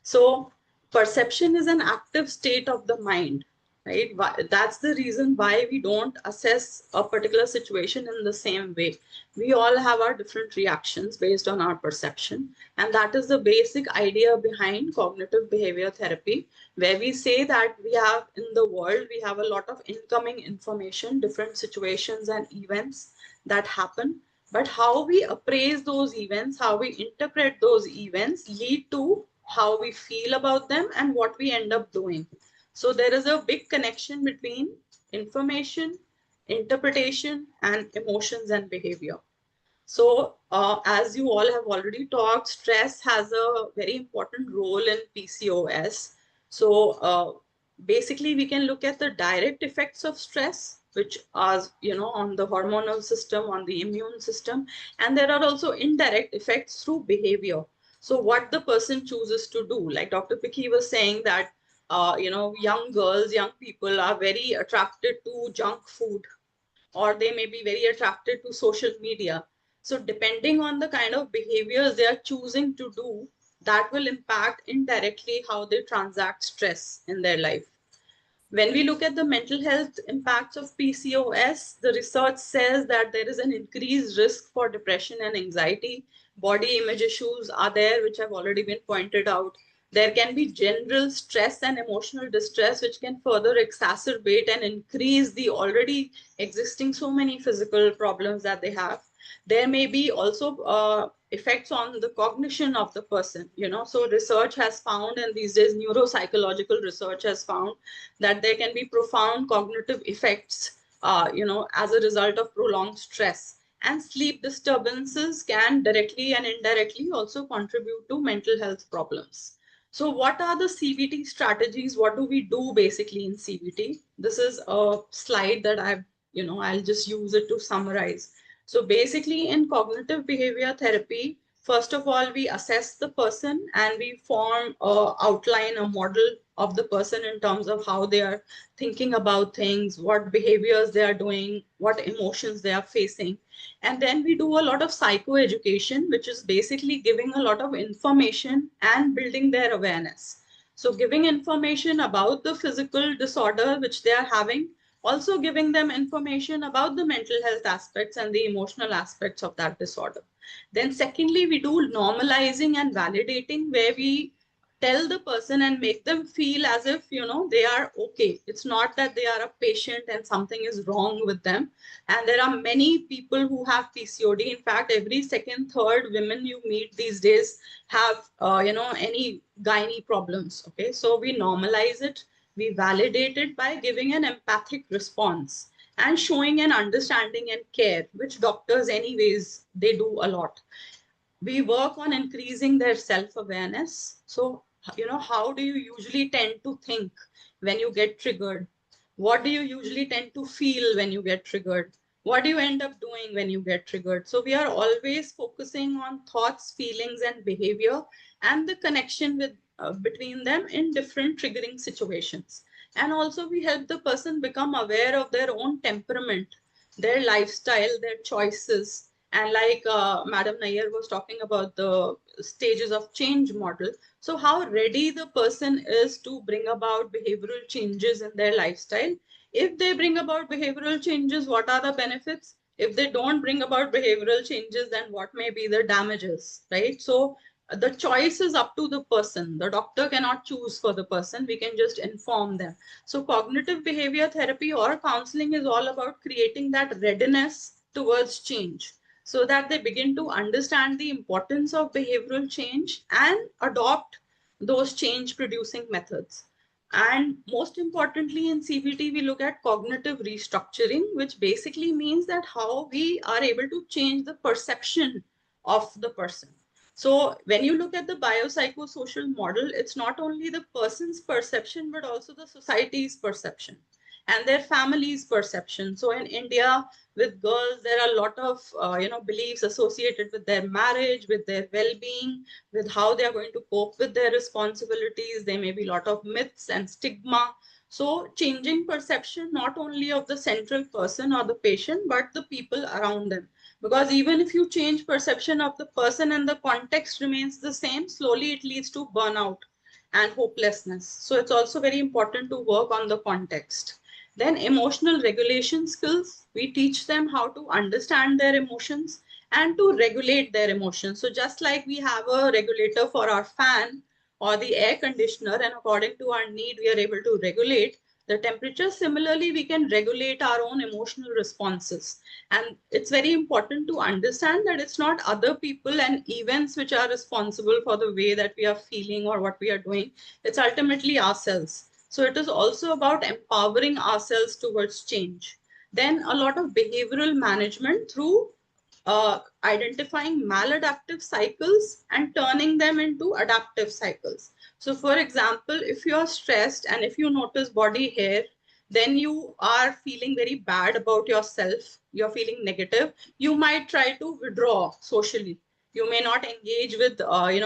So perception is an active state of the mind, right? That's the reason why we don't assess a particular situation in the same way. We all have our different reactions based on our perception. And that is the basic idea behind cognitive behavior therapy, where we say that we have in the world, we have a lot of incoming information, different situations and events that happen. But how we appraise those events, how we interpret those events lead to how we feel about them and what we end up doing. So there is a big connection between information, interpretation, and emotions and behavior. So as you all have already talked, stress has a very important role in PCOS. So basically we can look at the direct effects of stress, which are, on the hormonal system, on the immune system. And there are also indirect effects through behavior. So what the person chooses to do, like Dr. Picky was saying that, young girls, young people are very attracted to junk food, or they may be very attracted to social media. So depending on the kind of behaviors they are choosing to do, that will impact indirectly how they transact stress in their life. When we look at the mental health impacts of PCOS, the research says that there is an increased risk for depression and anxiety. Body image issues are there, which have already been pointed out. There can be general stress and emotional distress, which can further exacerbate and increase the already existing so many physical problems that they have. There may be also effects on the cognition of the person, so research has found, and these days neuropsychological research has found, that there can be profound cognitive effects, as a result of prolonged stress. And sleep disturbances can directly and indirectly also contribute to mental health problems. So what are the CBT strategies? What do we do basically in CBT? This is a slide that I'll just use it to summarize. So basically in cognitive behavior therapy, first of all, we assess the person and we form a outline, a model of the person in terms of how they are thinking about things, what behaviors they are doing, what emotions they are facing. And then we do a lot of psychoeducation, which is basically giving a lot of information and building their awareness. So giving information about the physical disorder which they are having, also giving them information about the mental health aspects and the emotional aspects of that disorder. Then secondly, we do normalizing and validating, where we tell the person and make them feel as if, they are okay. It's not that they are a patient and something is wrong with them. And there are many people who have PCOD. In fact, every second, third women you meet these days have, any gynae problems. Okay, so we normalize it. We validate it by giving an empathic response and showing an understanding and care, which doctors anyways, they do a lot. We work on increasing their self-awareness. So, how do you usually tend to think when you get triggered? What do you usually tend to feel when you get triggered? What do you end up doing when you get triggered? So we are always focusing on thoughts, feelings, and behavior, and the connection between them in different triggering situations. And also we help the person become aware of their own temperament, their lifestyle, their choices. And like Madam Nair was talking about the stages of change model. So how ready the person is to bring about behavioral changes in their lifestyle. If they bring about behavioral changes, what are the benefits? If they don't bring about behavioral changes, then what may be the damages, right? So the choice is up to the person. The doctor cannot choose for the person. We can just inform them. So cognitive behavior therapy or counseling is all about creating that readiness towards change, so that they begin to understand the importance of behavioral change and adopt those change producing methods. And most importantly, in CBT, we look at cognitive restructuring, which basically means that how we are able to change the perception of the person. So when you look at the biopsychosocial model, it's not only the person's perception, but also the society's perception and their family's perception. So in India, with girls, there are a lot of beliefs associated with their marriage, with their well-being, with how they are going to cope with their responsibilities. There may be a lot of myths and stigma. So changing perception not only of the central person or the patient, but the people around them. Because even if you change perception of the person and the context remains the same, slowly it leads to burnout and hopelessness. So it's also very important to work on the context. Then emotional regulation skills, we teach them how to understand their emotions and to regulate their emotions. So just like we have a regulator for our fan or the air conditioner, and according to our need, we are able to regulate the temperature. Similarly, we can regulate our own emotional responses. And it's very important to understand that it's not other people and events which are responsible for the way that we are feeling or what we are doing. It's ultimately ourselves. So it is also about empowering ourselves towards change. Then a lot of behavioral management through identifying maladaptive cycles and turning them into adaptive cycles. So for example, if you are stressed and if you notice body hair, then you are feeling very bad about yourself, you're feeling negative, you might try to withdraw socially. You may not engage with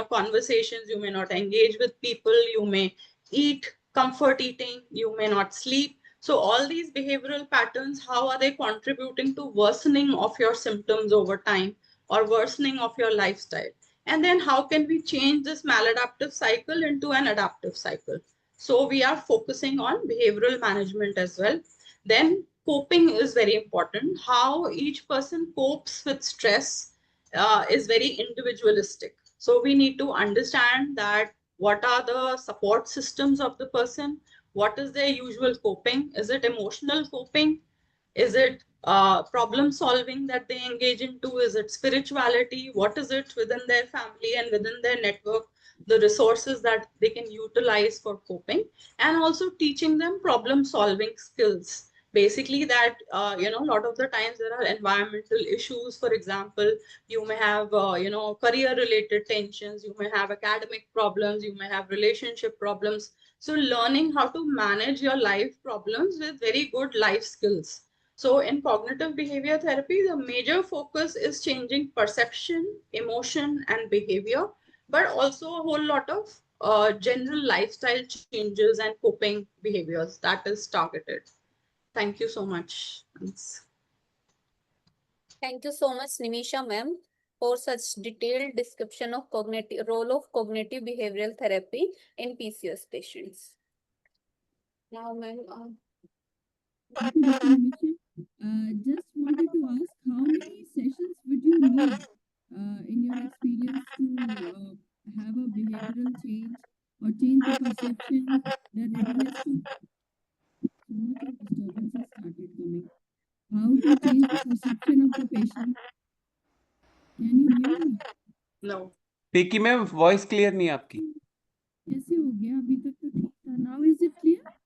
conversations, you may not engage with people, you may eat comfort eating, you may not sleep. So all these behavioral patterns, how are they contributing to worsening of your symptoms over time? or worsening of your lifestyle. And then how can we change this maladaptive cycle into an adaptive cycle? So we are focusing on behavioral management as well. Then coping is very important. How each person copes with stress is very individualistic. So we need to understand that what are the support systems of the person, what is their usual coping, is it emotional coping, is it problem solving that they engage into, is it spirituality, what is it within their family and within their network, the resources that they can utilize for coping, and also teaching them problem solving skills. Basically that a lot of the times there are environmental issues. For example, you may have career related tensions, you may have academic problems, you may have relationship problems. So learning how to manage your life problems with very good life skills. So in cognitive behavior therapy, the major focus is changing perception, emotion, and behavior, but also a whole lot of general lifestyle changes and coping behaviors that is targeted. Thank you so much. Thanks. Thank you so much, Nimisha ma'am, for such detailed description of role of cognitive behavioral therapy in PCOS patients. Now, ma'am, Okay, Dr. Nimisha, just wanted to ask how many sessions would you need in your experience to have a behavioral change or change the perception, the readiness to so much of disturbances started coming. How to change the perception of the patient? Can you hear me? No. पिकी ma'am voice clear नहीं है आपकी कैसे हो गया अभी तक तो ठीक था now is it clear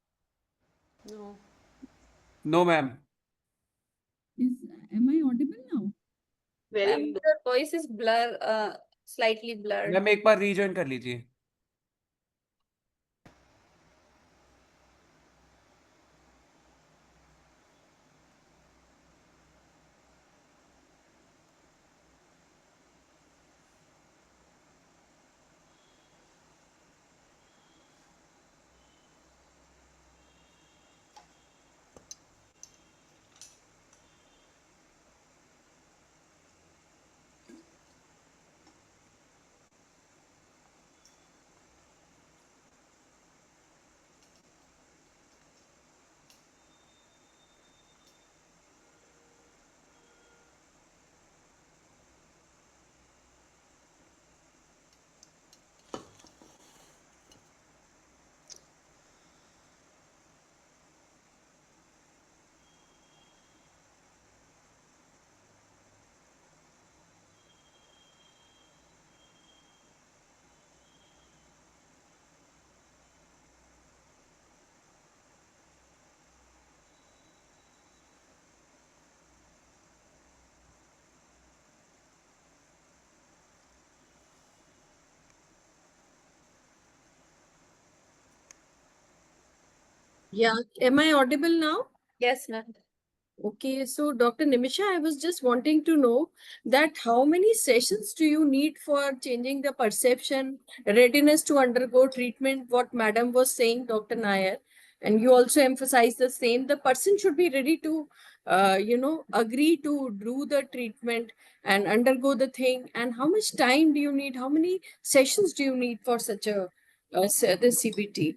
No. No ma'am is am I audible now Very ma'am, your voice is slightly blurred. Ma'am एक बार रीजॉइन कर लीजिए yeah am I audible now Yes, ma'am. Okay, so Dr. Nimisha, I was just wanting to know that how many sessions do you need for changing the perception, readiness to undergo treatment, what Madam was saying, Dr. Nair, and you also emphasize the same. The person should be ready to, agree to do the treatment and undergo the thing. And how much time do you need? How many sessions do you need for such a the CBT?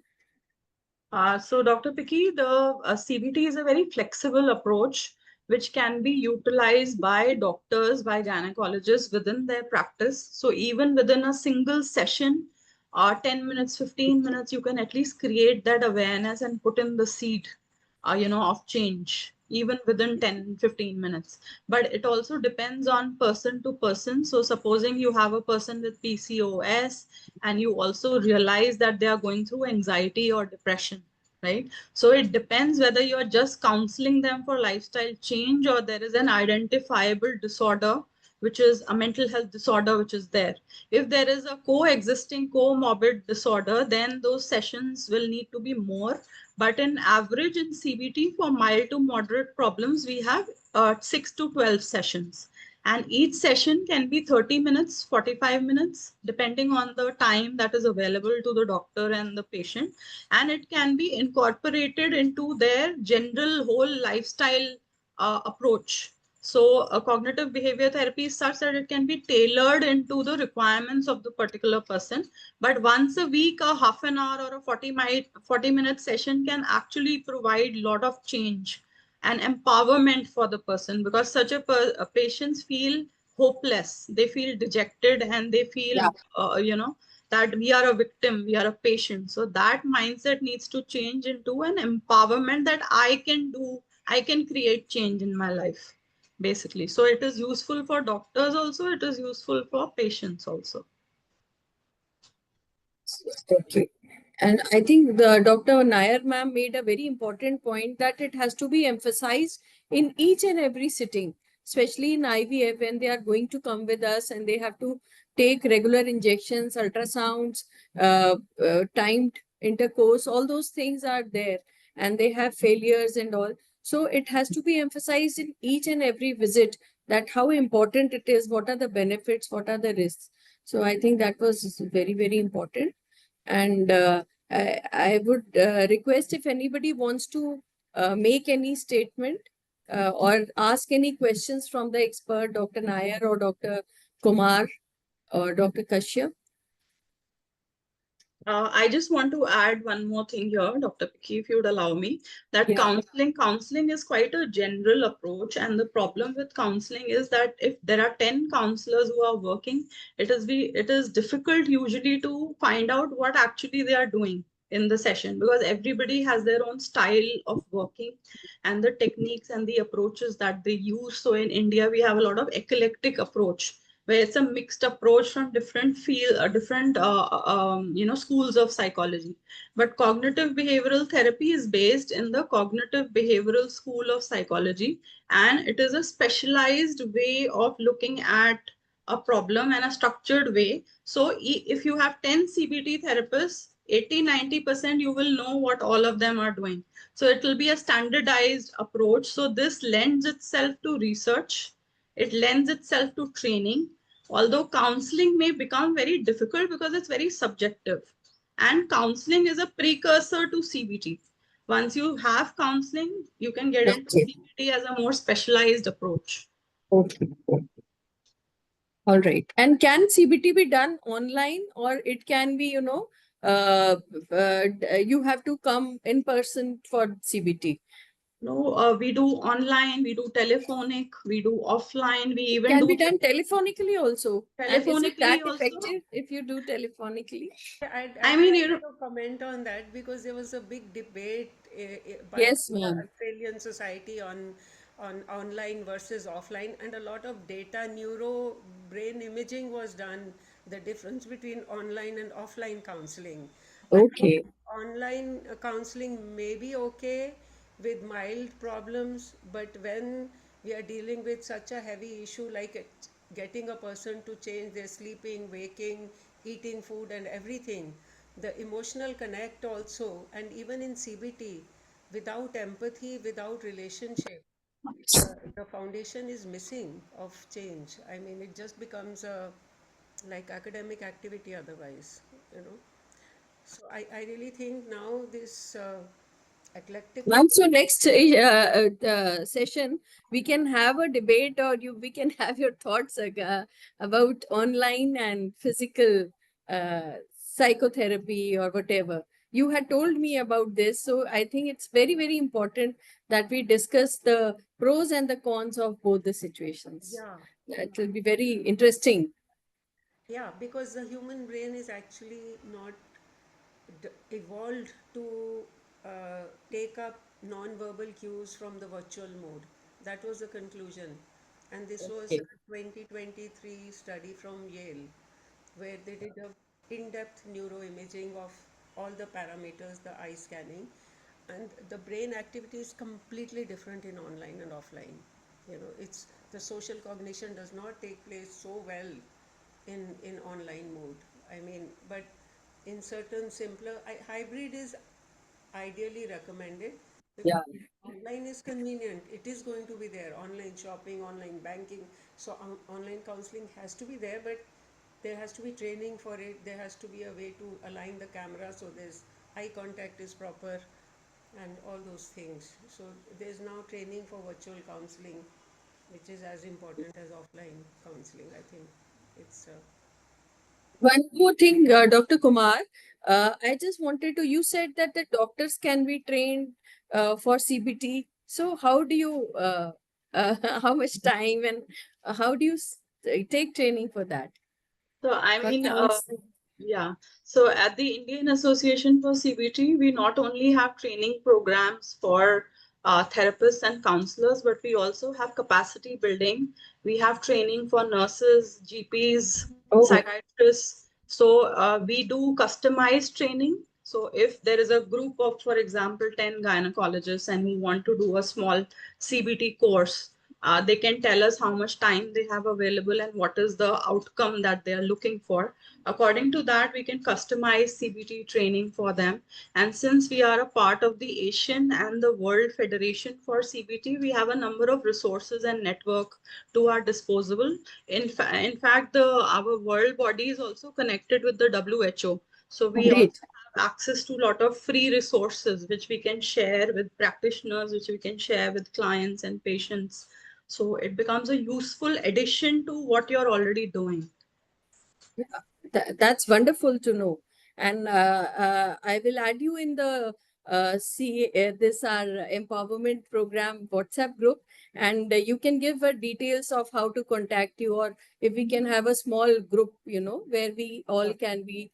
So Dr. Picky, the CBT is a very flexible approach which can be utilized by doctors, by gynecologists within their practice. So even within a single session, 10 minutes, 15 minutes, you can at least create that awareness and put in the seed, of change, even within 10, 15 minutes. But it also depends on person to person. So supposing you have a person with PCOS and you also realize that they are going through anxiety or depression, right? So it depends whether you're just counseling them for lifestyle change or there is an identifiable disorder, which is a mental health disorder, which is there. If there is a coexisting comorbid disorder, then those sessions will need to be more. But in average in CBT for mild to moderate problems, we have 6 to 12 sessions. And each session can be 30 minutes, 45 minutes, depending on the time that is available to the doctor and the patient. And it can be incorporated into their general whole lifestyle approach. So a cognitive behavior therapy is such that it can be tailored into the requirements of the particular person. But once a week, a half an hour or a 40-minute session can actually provide a lot of change and empowerment for the person, because such a patients feel hopeless, they feel dejected, and they feel, that we are a victim, we are a patient. So that mindset needs to change into an empowerment that I can create change in my life, basically. So it is useful for doctors also, it is useful for patients also. Okay. And I think the Dr. Nair ma'am made a very important point that it has to be emphasized in each and every sitting, especially in IVF when they are going to come with us and they have to take regular injections, ultrasounds, timed intercourse, all those things are there and they have failures and all. So it has to be emphasized in each and every visit that how important it is, what are the benefits, what are the risks. So I think that was very, very important. And I would request if anybody wants to make any statement or ask any questions from the expert, Dr. Nair or Dr. Kumar or Dr. Kashyap. I just want to add one more thing here, Dr. Pikki, if you would allow me, that Yeah. counseling is quite a general approach. And the problem with counseling is that if there are 10 counselors who are working, it is difficult usually to find out what actually they are doing in the session, because everybody has their own style of working and the techniques and the approaches that they use. So in India, we have a lot of eclectic approach where it's a mixed approach from different schools of psychology. But cognitive behavioral therapy is based in the cognitive behavioral school of psychology, and it is a specialized way of looking at a problem and a structured way. So if you have 10 CBT therapists, 80-90% you will know what all of them are doing. So it will be a standardized approach. So this lends itself to research, it lends itself to training, although counseling may become very difficult because it's very subjective. And counseling is a precursor to CBT. Once you have counseling, you can get into Okay. CBT as a more specialized approach. Okay. All right. And can CBT be done online or it can be, you have to come in person for CBT? No, we do online, we do telephonic, we do offline, we even Can do be done telephonically also. And is it that telephonically also. effective if you do telephonically? I'd mean, like to comment on that because there was a big debate by Yes, the ma'am. Australian Society on online versus offline, and a lot of data neuro brain imaging was done. The difference between online and offline counseling. I think Okay. online counseling may be okay with mild problems, but when we are dealing with such a heavy issue like getting a person to change their sleeping, waking, eating food, and everything, the emotional connect also, and even in CBT, without empathy, without relationship, the foundation is missing of change. I mean, it just becomes a like academic activity otherwise, you know. So I really think now this eclectic Ma'am, so next session, we can have a debate or we can have your thoughts about online and physical psychotherapy or whatever. You had told me about this, so I think it's very, very important that we discuss the pros and the cons of both the situations. yeah, It will be very interesting. yeah, because the human brain is actually not evolved to take up non-verbal cues from the virtual mode. That was the conclusion. And this was Okay. a 2023 study from Yale, where they did a in-depth neuroimaging of all the parameters, the eye scanning, and the brain activity is completely different in online and offline. You know, it's the social cognition does not take place so well in online mode. I mean, but in certain simpler hybrid is ideally recommended because Yeah. online is convenient. It is going to be there. Online shopping, online banking. So online counseling has to be there, but there has to be training for it. There has to be a way to align the camera so there's eye contact is proper and all those things. So there's now training for virtual counseling. which is as important as offline counseling. I think it's One more thing, Dr. Kumar, I just wanted to, you said that the doctors can be trained for CBT. So how do you, how much time and how do you take training for that? So I For mean, counseling? yeah. So at the Indian Association for CBT, we not only have training programs for therapists and counselors, but we also have capacity building. We have training for nurses, GPs, Oh, psychiatrists. So we do customized training. So if there is a group of, for example, 10 gynecologists and we want to do a small CBT course, they can tell us how much time they have available and what is the outcome that they are looking for. According to that, we can customize CBT training for them. And since we are a part of the Asian and the World Federation for CBT, we have a number of resources and network to our disposal. In fact, our world body is also connected with the WHO. So we also great. have access to a lot of free resources which we can share with practitioners, which we can share with clients and patients. So it becomes a useful addition to what you're already doing. That's wonderful to know. And I will add you in the this our empowerment program WhatsApp group, and you can give details of how to contact you, or if we can have a small group, where we all can be,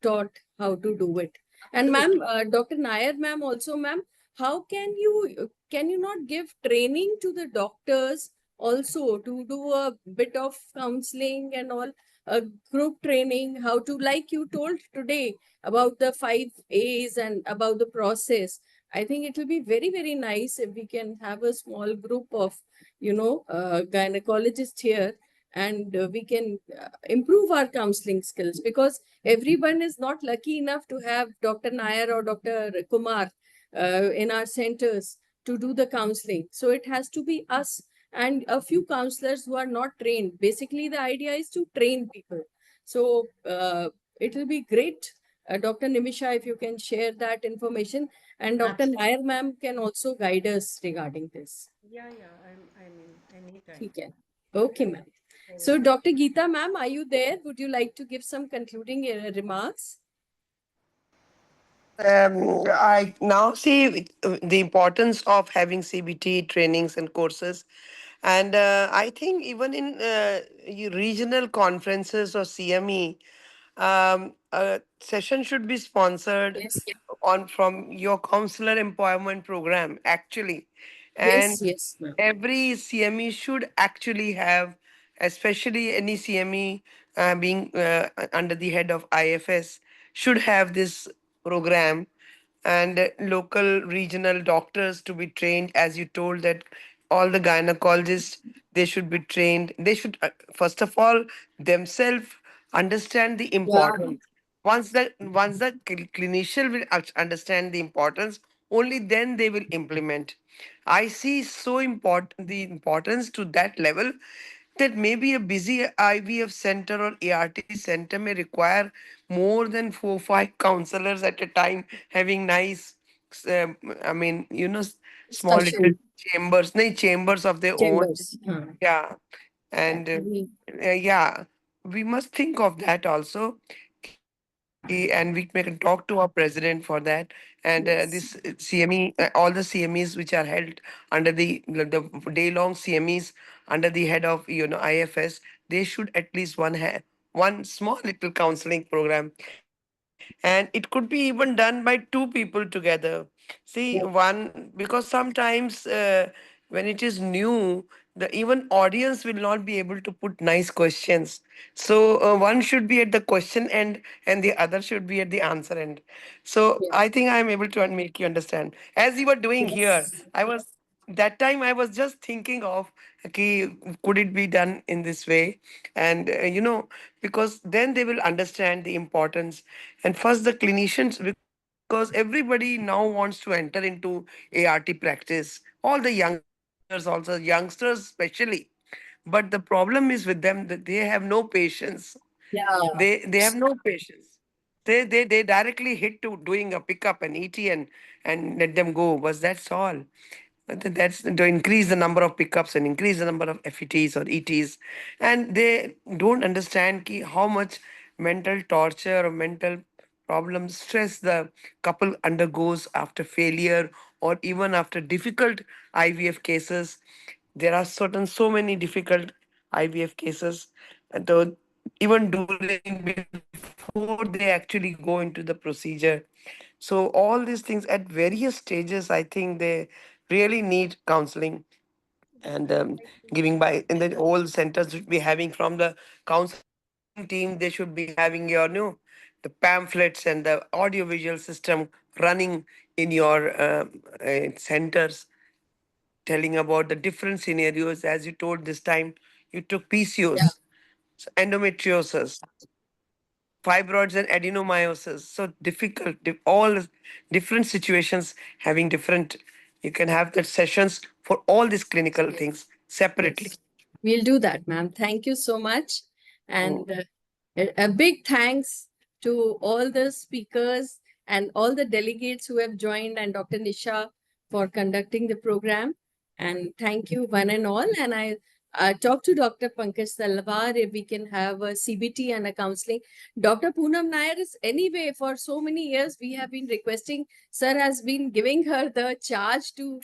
taught how to do it. And ma'am, Absolutely. Dr. Nair, ma'am, also, ma'am, how can you not give training to the doctors also to do a bit of counseling and all? A group training, how to, like you told today about the 5 A's and about the process. I think it will be very, very nice if we can have a small group of, gynecologists here, and we can improve our counseling skills, because everyone is not lucky enough to have Dr. Nair or Dr. Kumar in our centers to do the counseling. So it has to be us and a few counselors who are not trained. Basically, the idea is to train people. So it will be great, Dr. Nimisha, if you can share that information. And Dr. Absolutely. Nair ma'am can also guide us regarding this. yeah. I'm anytime. Okay, okay, ma'am. So, Anytime. Dr. Geeta ma'am, are you there? Would you like to give some concluding remarks? I now see the importance of having CBT trainings and courses. And I think even in regional conferences or CME, a session should be sponsored Yes, on from your counselor empowerment program, actually. yes, And yes, ma'am. every CME should actually have, especially any CME being under the head of IFS, should have this program, and local regional doctors to be trained, as you told that all the gynecologists, they should be trained. They should first of all themselves understand the Yeah, importance. Once the clinician will understand the importance, only then they will implement. I see so important the importance to that level, that maybe a busy IVF center or ART center may require more than 4 5 counselors at a time, having nice, I mean, small little discussion chambers of their own. chambers. Yeah, and Actually, yeah, we must think of that also. And we can talk to our president for that. And this yes. CME, all the CMEs which are held under the day long CMEs under the head of IFS, they should at least one small little counseling program, and it could be even done by two people together. See, Yeah. one, because sometimes when it is new, the even audience will not be able to put nice questions. So one should be at the question end and the other should be at the answer end. So Yeah. I think I'm able to make you understand, as you were doing here. Yes. I was that time I was just thinking of, okay, could it be done in this way? And because then they will understand the importance. And first the clinicians, because everybody now wants to enter into ART practice, all the youngsters also, youngsters especially. But the problem is with them that they have no patience. they Yeah. they have no patience. They directly hit to doing a pickup and ET and let them go. Was that's all. That's to increase the number of pickups and increase the number of FETs or ETs. And they don't understand how much mental torture or mental problem stress the couple undergoes after failure or even after difficult IVF cases. There are so many difficult IVF cases, though even during before they actually go into the procedure. So all these things at various stages, I think they really need counseling and giving by in the whole centers should be having from the counseling team. They should be having your the pamphlets and the audiovisual system running in your centers, telling about the different scenarios. As you told this time, you took Yeah. PCOS, so endometriosis, fibroids and adenomyosis. So difficult, all different situations having different. You can have the sessions for all these clinical Yes. things separately. Yes. We'll do that, ma'am. Thank you so much. Mm. And a big thanks to all the speakers and all the delegates who have joined and Dr. Nisha for conducting the program. And thank you one and all. And I talked to Dr. Pankaj Talwar if we can have a CBT and a counseling. Dr. Poonam Nair is anyway, for so many years, we have been requesting, sir has been giving her the charge to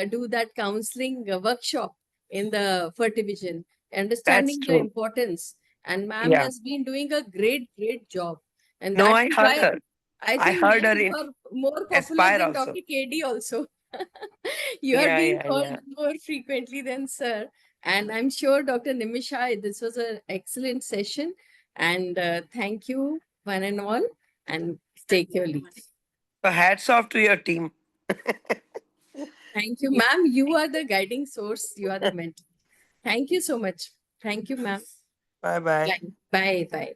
do that counseling workshop in the Fertivision, That's understanding the true. importance. And ma'am Yeah. has been doing a great job. And No, that I is heard why her. I I think heard ma'am, her you in are more popular Aspire than also. Dr. KD also. You are Yeah, being yeah, called yeah. more frequently than sir. And I'm sure Dr. Nimisha, this was an excellent session. And thank you one and all. And take your leave. So hats off to your team. Thank you, ma'am. You are the guiding source. You are the mentor. Thank you so much. Thank you, ma'am. Bye bye. Bye. Bye. Bye.